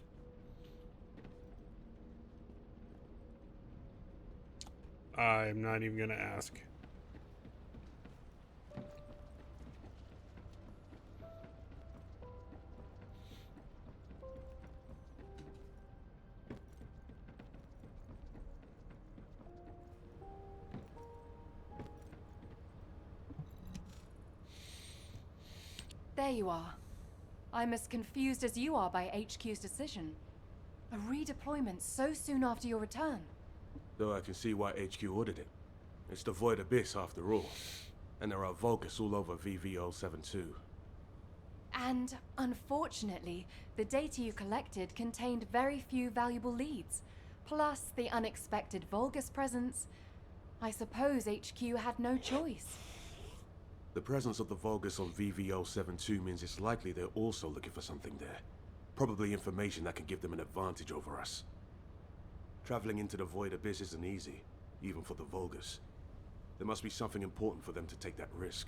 I'm not even gonna ask. There you are. I'm as confused as you are by HQ's decision. A redeployment so soon after your return. Though I can see why HQ ordered it. It's the Void Abyss after all. And there are Vulgus all over VV-072. And, unfortunately, the data you collected contained very few valuable leads. Plus the unexpected Vulgus presence. I suppose HQ had no choice. The presence of the Vulgus on VV-072 means it's likely they're also looking for something there. Probably information that can give them an advantage over us. Traveling into the Void Abyss isn't easy, even for the Vulgus. There must be something important for them to take that risk.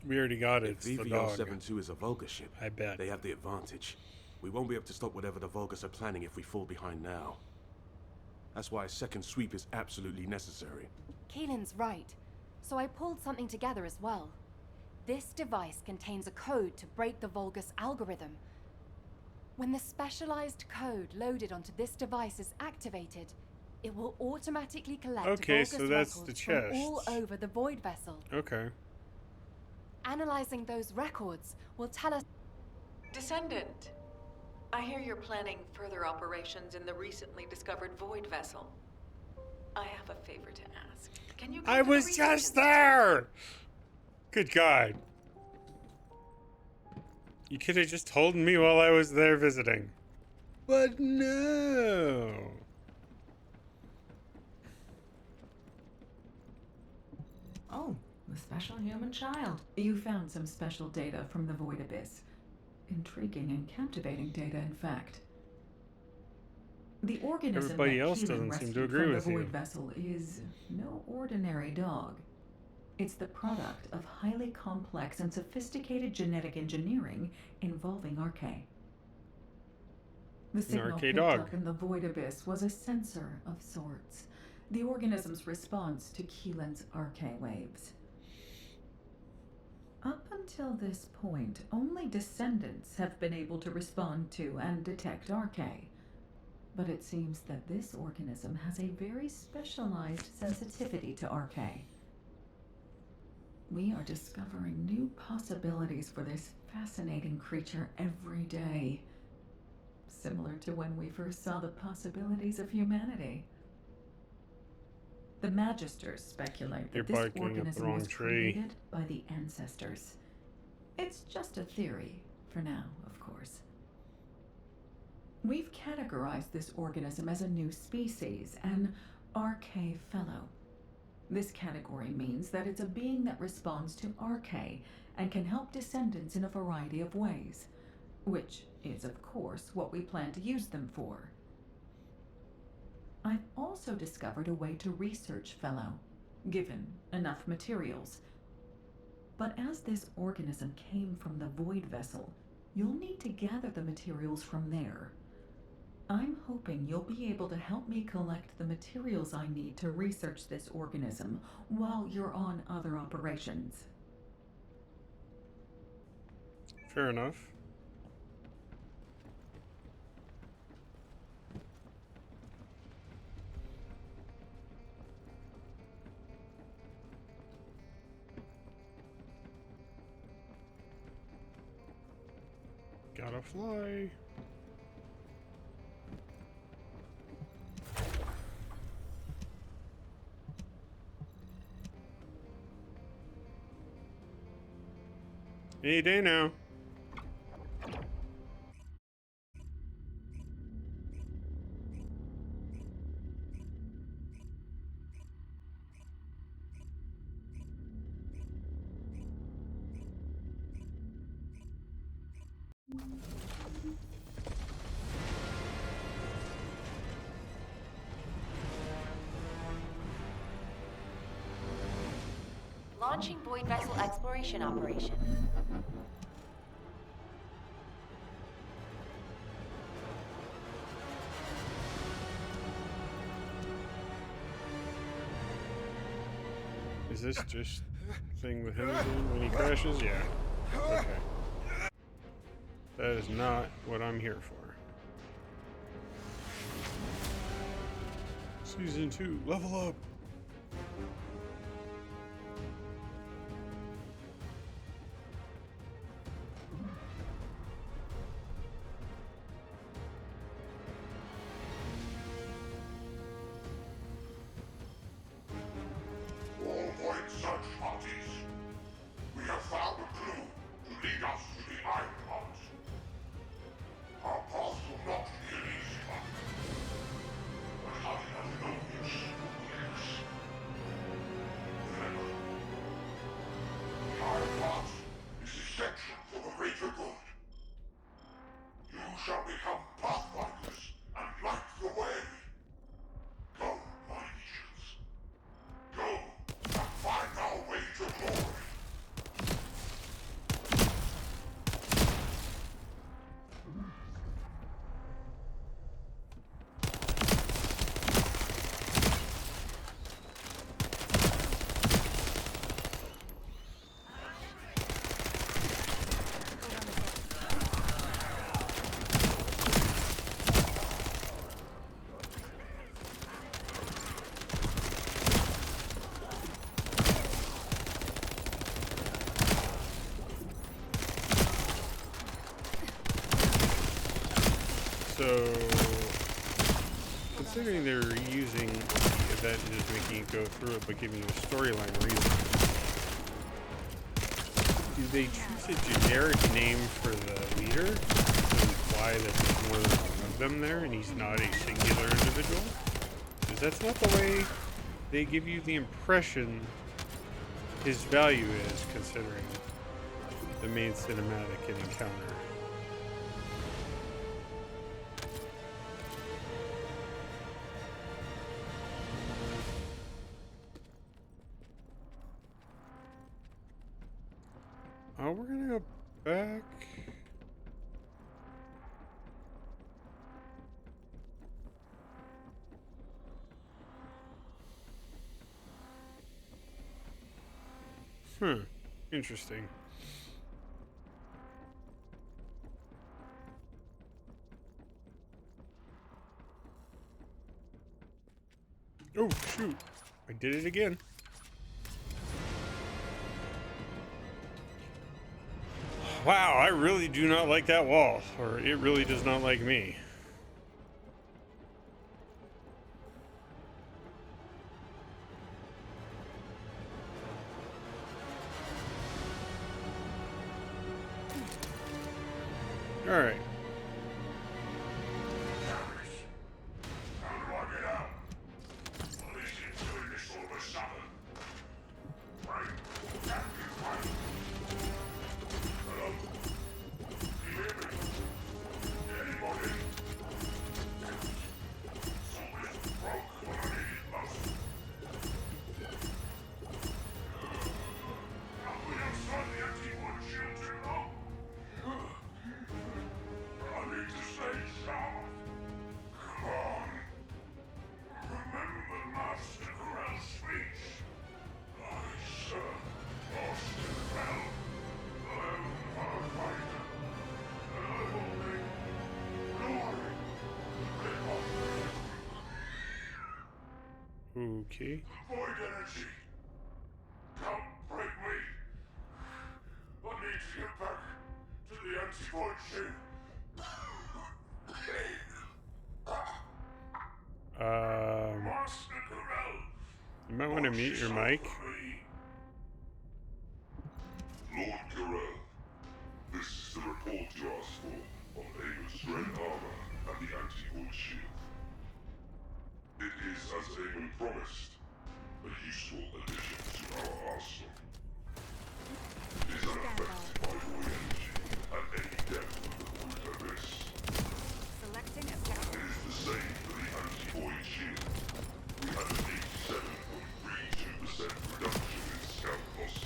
We already got it. If VV-072 is a Vulgus ship, I bet they have the advantage. We won't be able to stop whatever the Vulgus are planning if we fall behind now. That's why a second sweep is absolutely necessary. Keelan's right. So I pulled something together as well. This device contains a code to break the Vulgus algorithm. When the specialized code loaded onto this device is activated, it will automatically collect Okay, Vulgus so that's the records from chest. all over the Void Vessel. Okay. Analyzing those records will tell us... Descendant, I hear you're planning further operations in the recently discovered Void Vessel. I have a favor to ask. Can you... I was just there! Good God. You could have just told me while I was there visiting. But no. Oh, the special human child. You found some special data from the Void Abyss. Intriguing and captivating data, in fact. The organism Everybody that else Keelan doesn't seem rescued to agree from with the you. Void Vessel is no ordinary dog. It's the product of highly complex and sophisticated genetic engineering involving Archae. The signal Archae picked dog. up in the Void Abyss was a sensor of sorts. The organism's response to Keelan's Archae waves. Up until this point, only Descendants have been able to respond to and detect Archae. But it seems that this organism has a very specialized sensitivity to Archae. We are discovering new possibilities for this fascinating creature every day. Similar to when we first saw the possibilities of humanity. The Magisters speculate You're that this barking up the organism wrong was tree. created by the ancestors. It's just a theory, for now, of course. We've categorized this organism as a new species, an Archae Fellow. This category means that it's a being that responds to Archae and can help Descendants in a variety of ways, which is, of course, what we plan to use them for. I've also discovered a way to research Fellow, given enough materials. But as this organism came from the Void Vessel, you'll need to gather the materials from there. I'm hoping you'll be able to help me collect the materials I need to research this organism while you're on other operations. Fair enough. Gotta fly. Any day now. Launching Void Vessel Exploration Operation. Is this just thing with him again when he crashes? Yeah. Okay. That is not what I'm here for. Season 2, level up! All Void search parties. We have found a clue to lead us to the Iron Heart. Our path will not be an easy one. But having a no use will lead us. Remember, the Iron Heart is essential for the greater good. You shall become pathfinders and light the way. Go, my legions. Go and find our way to glory. So, considering they're using the event and just making it go through it, but giving you a storyline reason, do they choose a generic name for the leader to imply that there's more than one of them there and he's not a singular individual? Because that's not the way they give you the impression his value is, considering the main cinematic and encounter. Oh, we're gonna go back. Interesting. Oh, shoot. I did it again. Wow, I really do not like that wall, or it really does not like me. All right. How do I get out? Police into this all of a sudden. Right? Captain White. Hello? You hear me? Anybody? Something broke when I needed it most. Have we outside the anti-void shield too long? I need to stay sharp. Come on. Remember Master Corell's speech. I serve Master Corell, alone firefighter, and I will bring glory to rip off Okay. the void energy. Can't break me. I need to get back to the anti-void shield. Master Corell. You might want to mute your mic. Lord Corell, this is the report you asked for on Amon's red armor and the anti-void shield. It is, as Amon promised, a useful addition to our arsenal. It is unaffected by void energy at any depth of the void abyss. Selecting a sector. It is the same for the anti-void shield. We had an 87.32% reduction in scout loss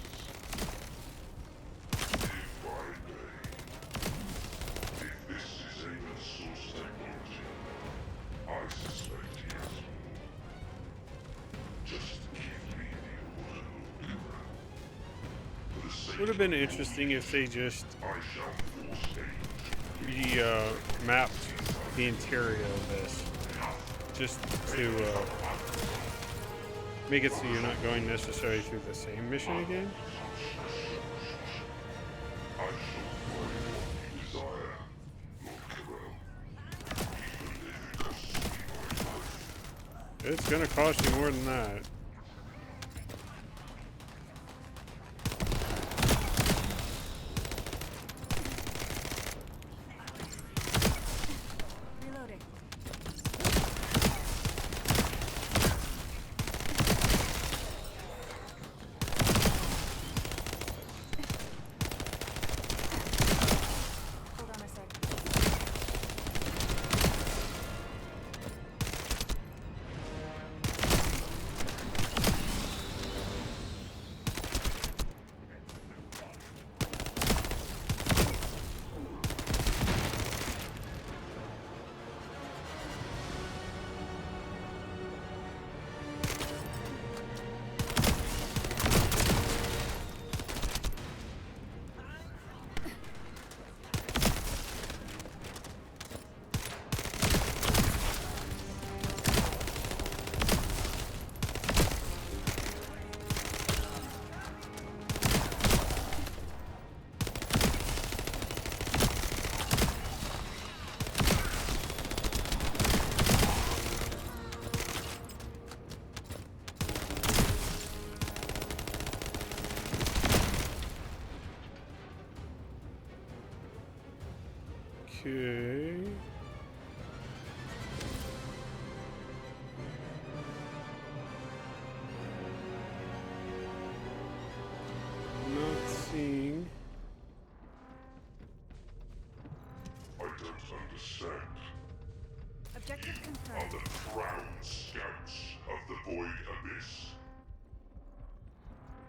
Would have been interesting if they just mapped the interior of this, just to make it so you're not going necessarily through the same mission again. It's gonna cost you more than that. Reloading. Hold on a sec. Okay. Not seeing. I don't understand. Objective Are confirmed. the crown scouts of the Void Abyss.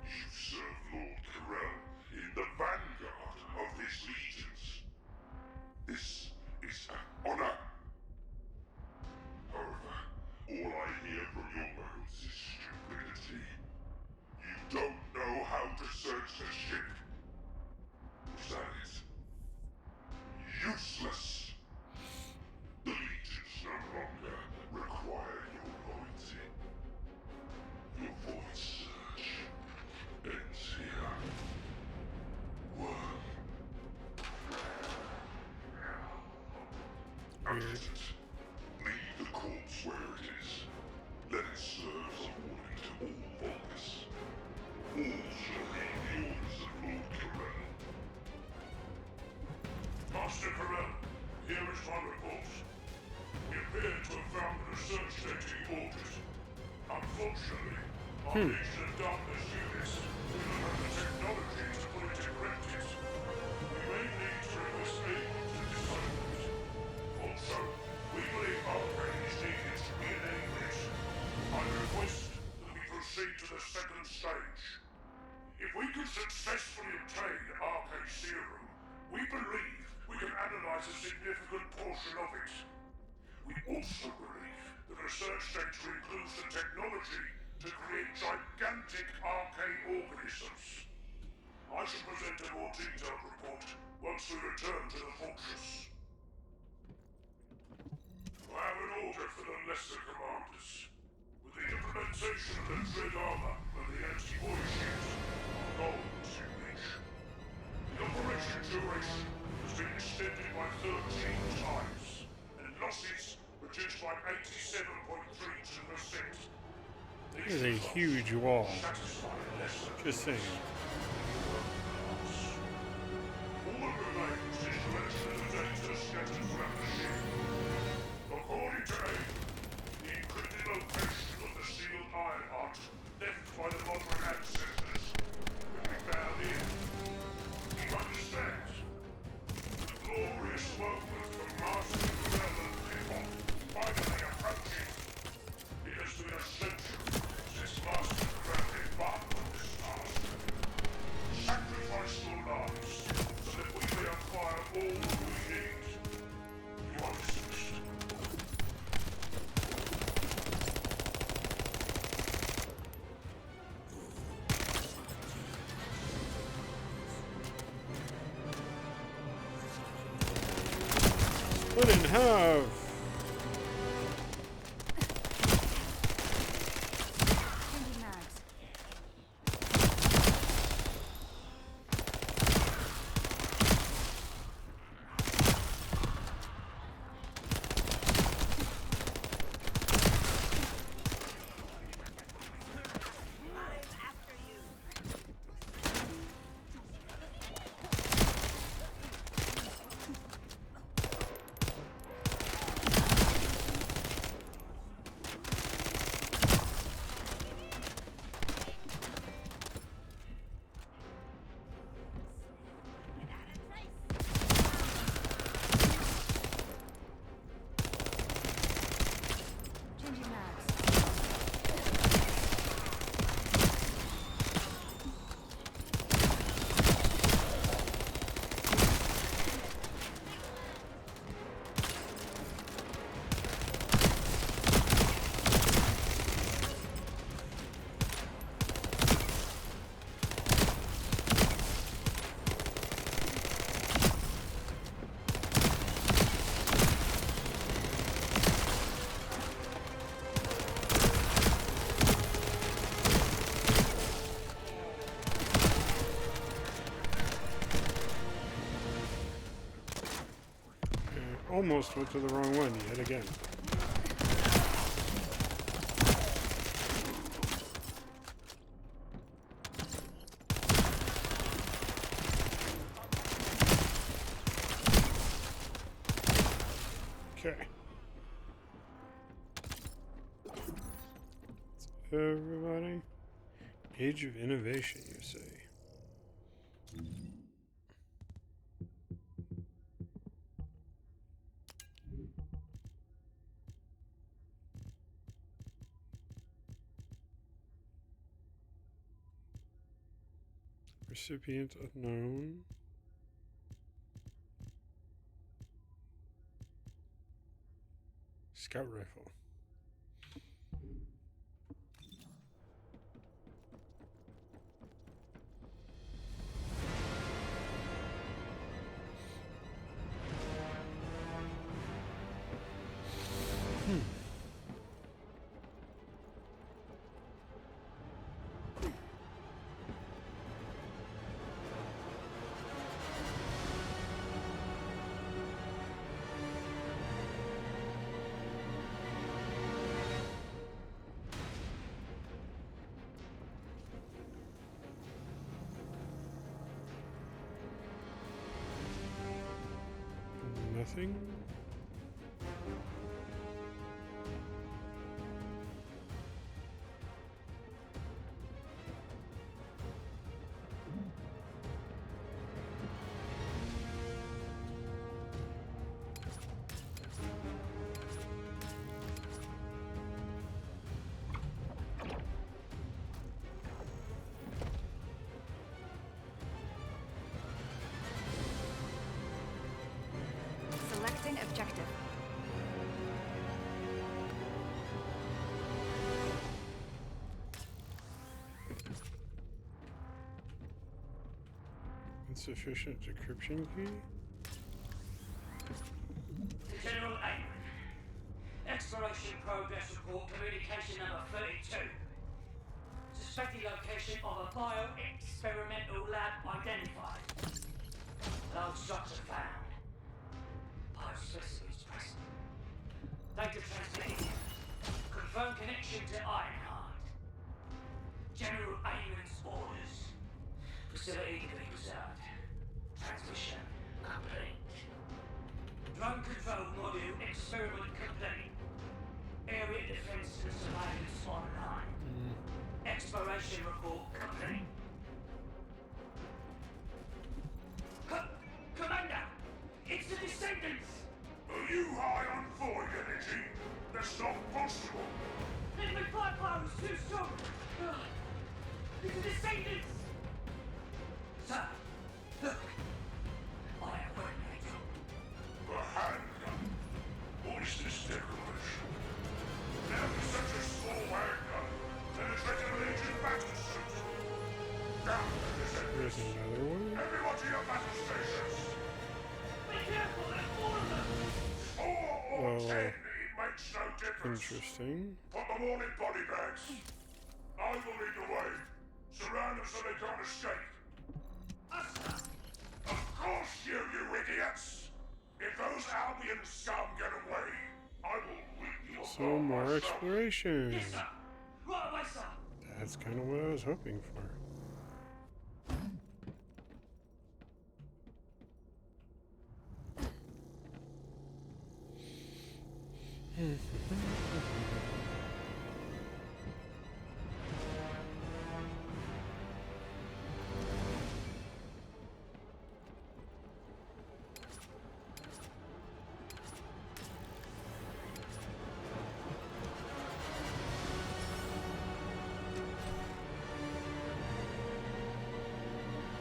You serve Lord Corell in the vanguard of his legions. This is an honor. However, all I hear from your mouths is stupidity. You don't know how to search the ship. That is useless. The legions no longer require your loyalty. Your void search ends here. Worm. Accident. Leave the corpse where it is. Let it serve as a warning to all Vulgus. All shall heed the orders of Lord Corell. Master Corell, here is my report. We appear to have found the research station in orbit. Unfortunately, our Legion of Darkness units do not have the technology to fully direct it. We may need to request aid to disable it. Also, we believe Arcane is needed to re-enable it. I request that we proceed to the second stage. If we can successfully obtain Arcane Serum, we believe we can analyze a significant portion of it. We also believe the research center includes the technology to create gigantic arcane organisms. I shall present a more detailed report once we return to the fortress. I have an order for the lesser commanders. With the implementation of the dread armor and the anti-void shields, our goal is to reach. The operation duration has been extended by 13 times, and losses reduced by 87.32%. That is a huge wall. Just saying. All that remains is to enter the data scattered throughout the ship. According to Abe, the encrypted location of the sealed iron heart left by the modern ancestors will be found here. You understand? The glorious moment for Master Corell and Pipon finally approaching. It has been a century since Master Corell embarked on this task. Split in half. Changing mags. Changing mags. Almost went to the wrong one yet again. Okay. Everybody. Age of innovation, you say? Recipient unknown. Scout rifle. Nothing. Selecting objective. Insufficient decryption key. General Aiden. Exploration progress report communication number 32. Suspected location of a bio-experimental lab identified. Large structure found. Biospecimens present. Data transmitted. Confirmed connection to Ironheart. General Ayman's orders. Facility to be reserved. Transmission complete. Drone control module experiment complete. Area defense and surveillance online. Exploration report complete. Commander! It's the Descendants! Are you high on void energy? That's not possible. Liquid firepower is too strong! It's the Descendants! Sir, look! I have weaponry. A handgun? What is this decoration? Never such a small handgun. Penetrating a Legion battle suit. Down the There's another one. Everyone to your battle stations. Be careful, there's more of them! makes no difference. Interesting. Put them all in body bags. I will lead the way. Surround them so they can't escape. Of course you idiots! If those Albion scum get away, I will rip your So more exploration. Yes, sir. Right away, sir. That's kind of what I was hoping for.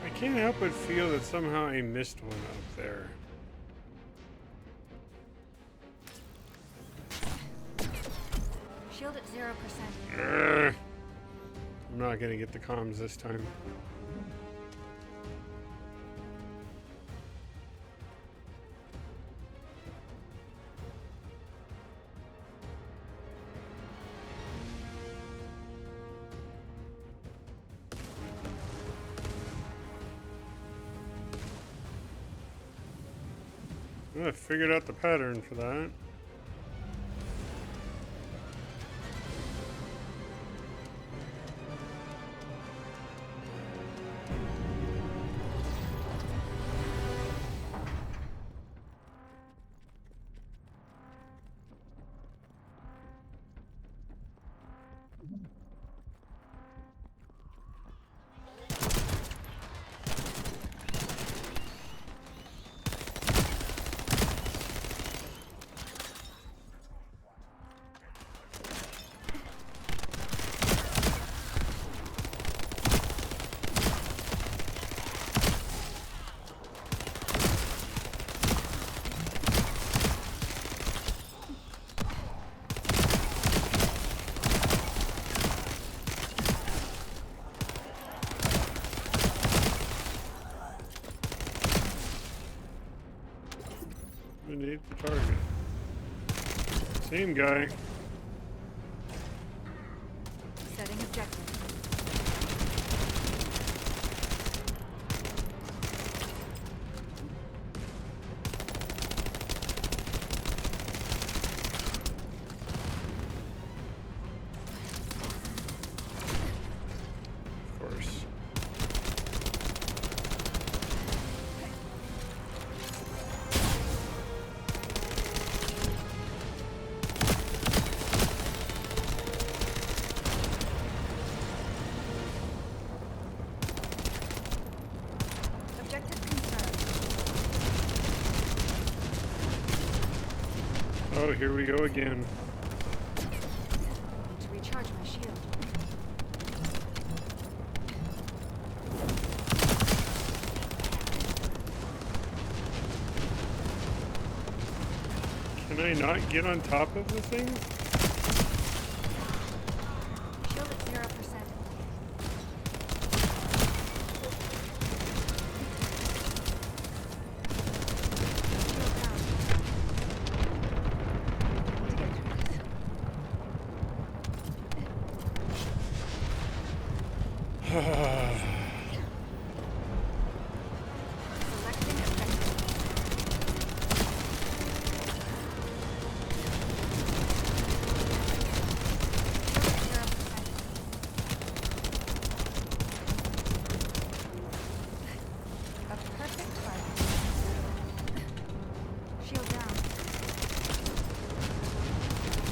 I can't help but feel that somehow I missed one up there. Shield at 0%. I'm not gonna get the comms this time. I figured out the pattern for that. Need the target. Same guy. Setting objective. Of course. Oh, here we go again. Need to recharge my shield. Can I not get on top of the thing? Shield at 0%.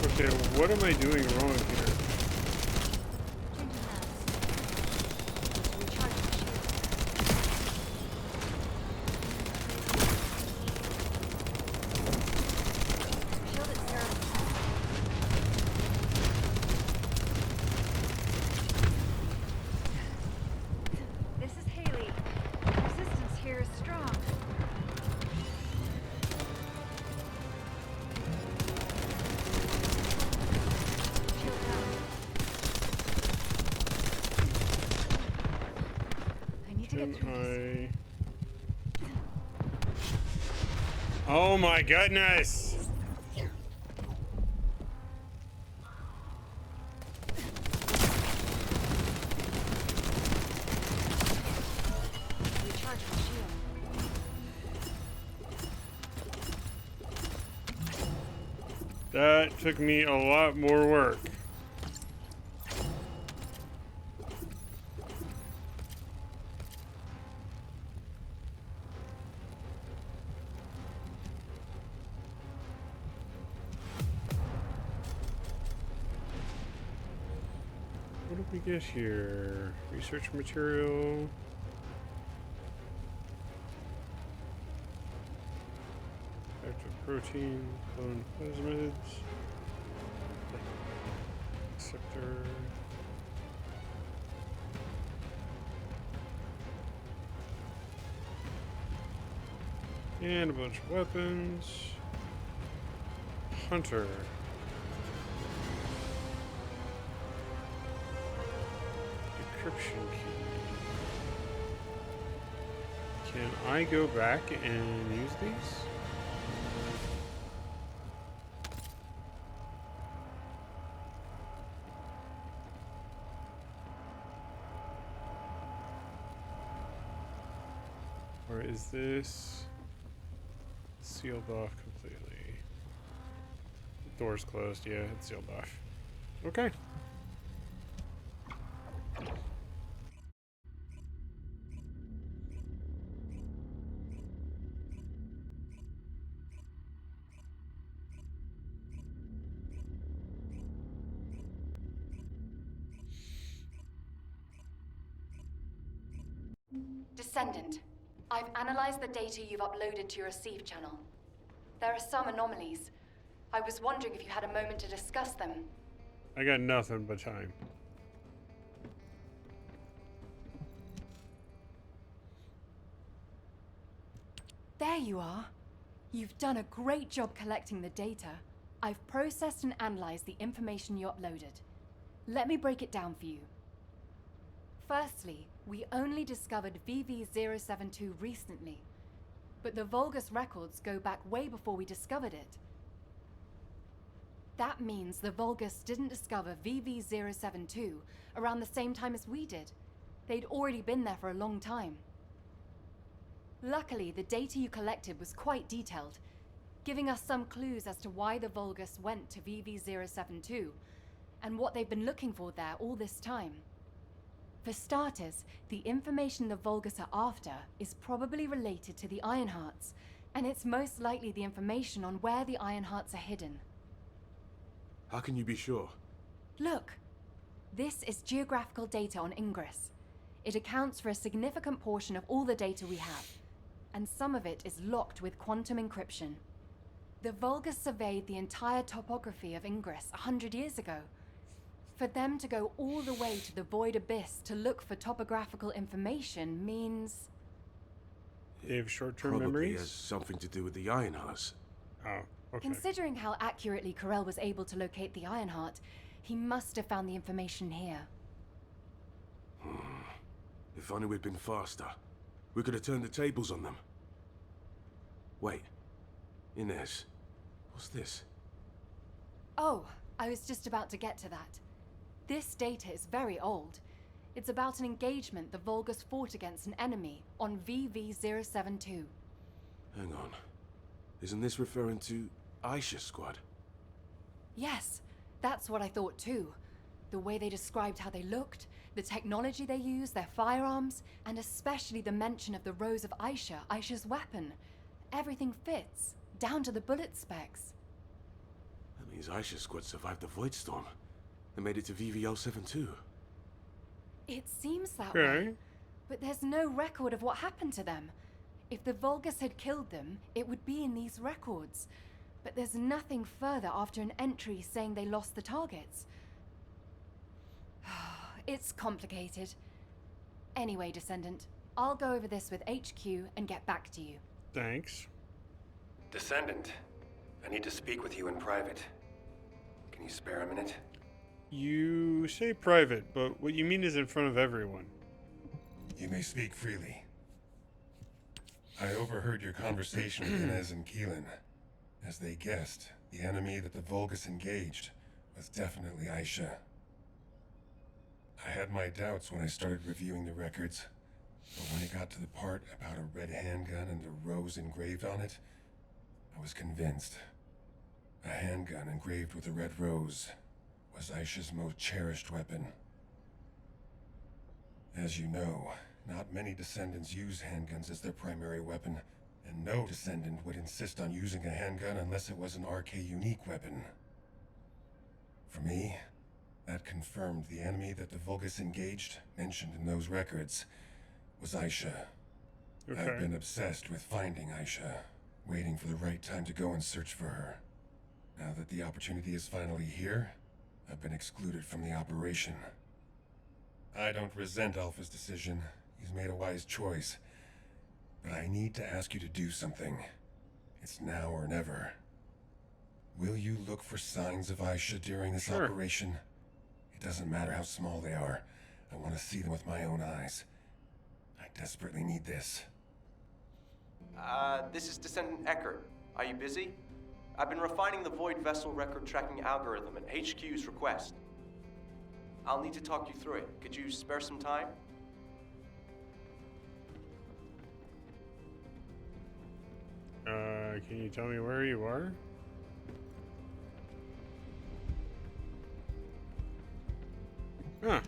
Okay, what am I doing wrong here? This is Haley. Resistance here is strong. Oh my goodness! That took me a lot more work. What did we get here? Research material. Active protein, clone plasmids. Sector. And a bunch of weapons. Hunter. Encryption key. Can I go back and use these? Or is this sealed off completely? The door's closed, yeah, it's sealed off. Okay. Descendant, I've analyzed the data you've uploaded to your receive channel. There are some anomalies. I was wondering if you had a moment to discuss them. I got nothing but time. There you are. You've done a great job collecting the data. I've processed and analyzed the information you uploaded. Let me break it down for you. Firstly, we only discovered VV-072 recently, but the Vulgus records go back way before we discovered it. That means the Vulgus didn't discover VV-072 around the same time as we did. They'd already been there for a long time. Luckily, the data you collected was quite detailed, giving us some clues as to why the Vulgus went to VV-072 and what they've been looking for there all this time. For starters, the information the Vulgus are after is probably related to the Ironhearts, and it's most likely the information on where the Ironhearts are hidden. How can you be sure? Look, this is geographical data on Ingress. It accounts for a significant portion of all the data we have, and some of it is locked with quantum encryption. The Vulgus surveyed the entire topography of Ingress 100 years ago. For them to go all the way to the Void Abyss to look for topographical information means... They have short-term Probably memories? has something to do with the Ironhearts. Oh, okay. Considering how accurately Corell was able to locate the Ironheart, he must have found the information here. If only we'd been faster. We could have turned the tables on them. Wait. Inez. What's this? Oh, I was just about to get to that. This data is very old. It's about an engagement the Vulgus fought against an enemy on VV-072. Hang on. Isn't this referring to Aisha's squad? Yes, that's what I thought too. The way they described how they looked, the technology they used, their firearms, and especially the mention of the Rose of Aisha, Aisha's weapon. Everything fits, down to the bullet specs. That means Aisha's squad survived the Void Storm and made it to VV-072. It seems that way, but there's no record of what happened to them. If the Vulgus had killed them, it would be in these records. But there's nothing further after an entry saying they lost the targets. It's complicated. Anyway, Descendant, I'll go over this with HQ and get back to you. Thanks. Descendant, I need to speak with you in private. Can you spare a minute? You say private, but what you mean is in front of everyone. You may speak freely. I overheard your conversation with Inez and Keelan. As they guessed, the enemy that the Vulgus engaged was definitely Aisha. I had my doubts when I started reviewing the records, but when it got to the part about a red handgun and a rose engraved on it, I was convinced. A handgun engraved with a red rose was Aisha's most cherished weapon. As you know, not many Descendants use handguns as their primary weapon, and no Descendant would insist on using a handgun unless it was an RK unique weapon. For me, that confirmed the enemy that the Vulgus engaged, mentioned in those records, was Aisha. Okay. I've been obsessed with finding Aisha, waiting for the right time to go and search for her. Now that the opportunity is finally here, I've been excluded from the operation. I don't resent Alpha's decision. He's made a wise choice. But I need to ask you to do something. It's now or never. Will you look for signs of Aisha during this operation? It doesn't matter how small they are. I want to see them with my own eyes. I desperately need this. This is Descendant Eckert. Are you busy? I've been refining the Void Vessel record tracking algorithm at HQ's request. I'll need to talk you through it. Could you spare some time? Can you tell me where you are?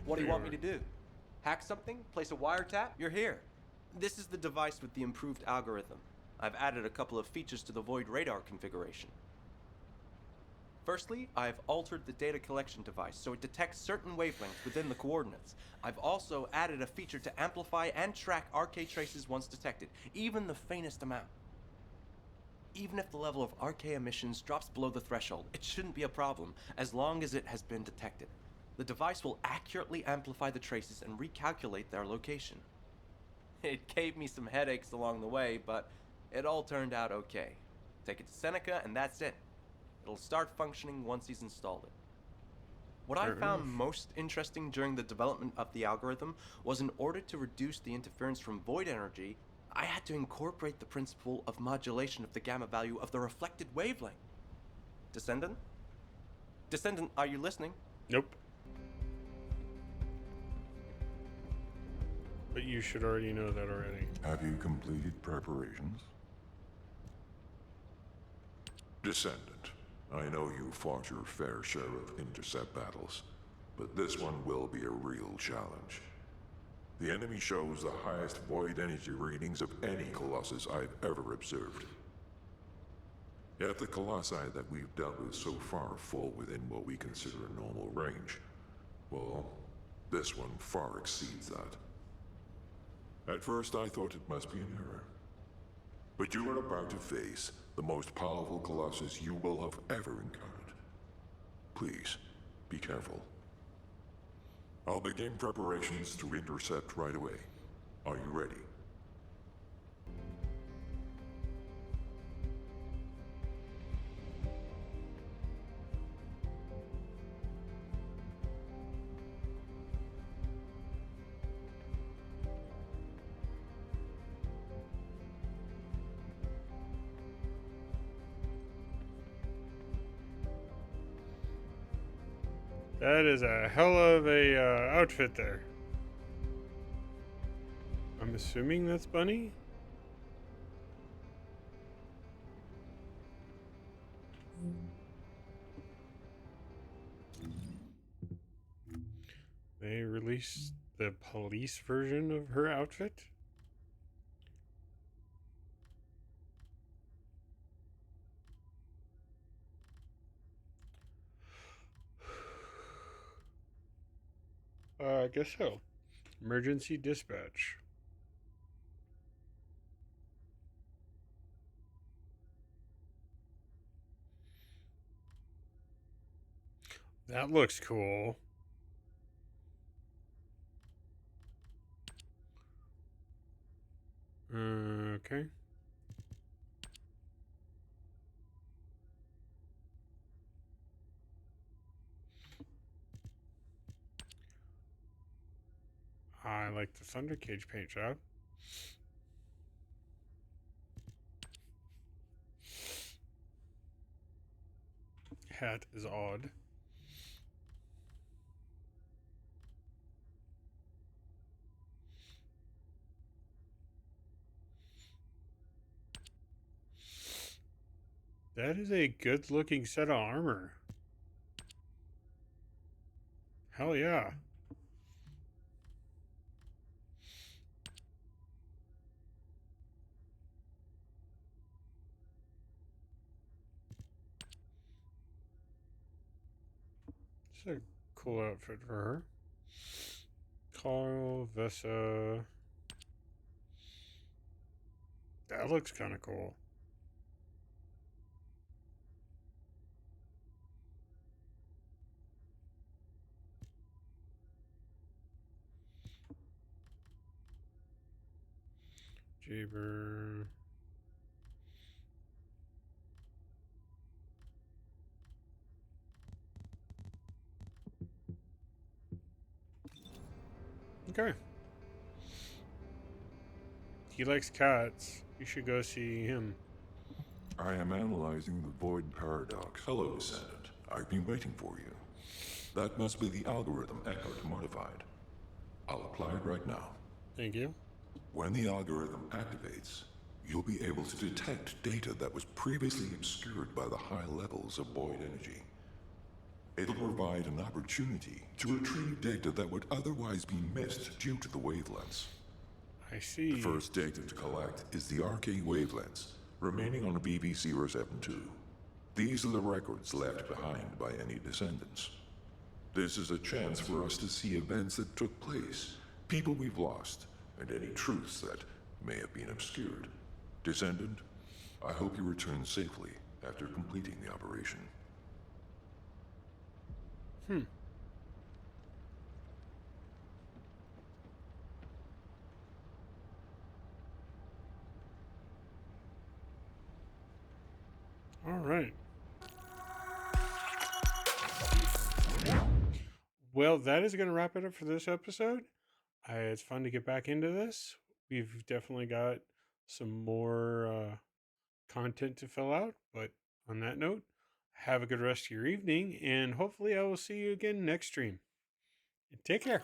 What do you want me to do? Hack something? Place a wiretap? You're here. This is the device with the improved algorithm. I've added a couple of features to the Void radar configuration. Firstly, I've altered the data collection device so it detects certain wavelengths within the coordinates. I've also added a feature to amplify and track RK traces once detected, even the faintest amount. Even if the level of RK emissions drops below the threshold, it shouldn't be a problem, as long as it has been detected. The device will accurately amplify the traces and recalculate their location. It gave me some headaches along the way, but it all turned out okay. Take it to Seneca, and that's it. It'll start functioning once he's installed it. What I found most interesting during the development of the algorithm was in order to reduce the interference from void energy, I had to incorporate the principle of modulation of the gamma value of the reflected wavelength. Descendant? Descendant, are you listening? Nope. But you should already know that already. Have you completed preparations? Descendant, I know you fought your fair share of intercept battles, but this one will be a real challenge. The enemy shows the highest void energy readings of any Colossus I've ever observed. Yet the Colossi that we've dealt with so far fall within what we consider a normal range. Well, this one far exceeds that. At first I thought it must be an error. But you are about to face the most powerful Colossus you will have ever encountered. Please, be careful. I'll begin preparations to intercept right away. Are you ready? That is a hell of a outfit there. I'm assuming that's Bunny? They released the police version of her outfit? I guess so. Emergency dispatch. That looks cool. Okay. I like the Thunder Cage paint job. Hat is odd. That is a good looking set of armor. Hell yeah. It's a cool outfit for her. Carl Vessa. That looks kind of cool. Jaber. Okay. He likes cats. You should go see him. I am analyzing the void paradox. Hello, Descendant. I've been waiting for you. That must be the algorithm Eckhart modified. I'll apply it right now. Thank you. When the algorithm activates, you'll be able to detect data that was previously obscured by the high levels of void energy. It'll provide an opportunity to retrieve data that would otherwise be missed due to the wavelengths. I see. The first data to collect is the arcane wavelengths remaining on BB-072. These are the records left behind by any descendants. This is a chance for us to see events that took place, people we've lost, and any truths that may have been obscured. Descendant, I hope you return safely after completing the operation. All right. Well, that is going to wrap it up for this episode. It's fun to get back into this. We've definitely got some more content to fill out. But on that note, have a good rest of your evening, and hopefully I will see you again next stream. Take care.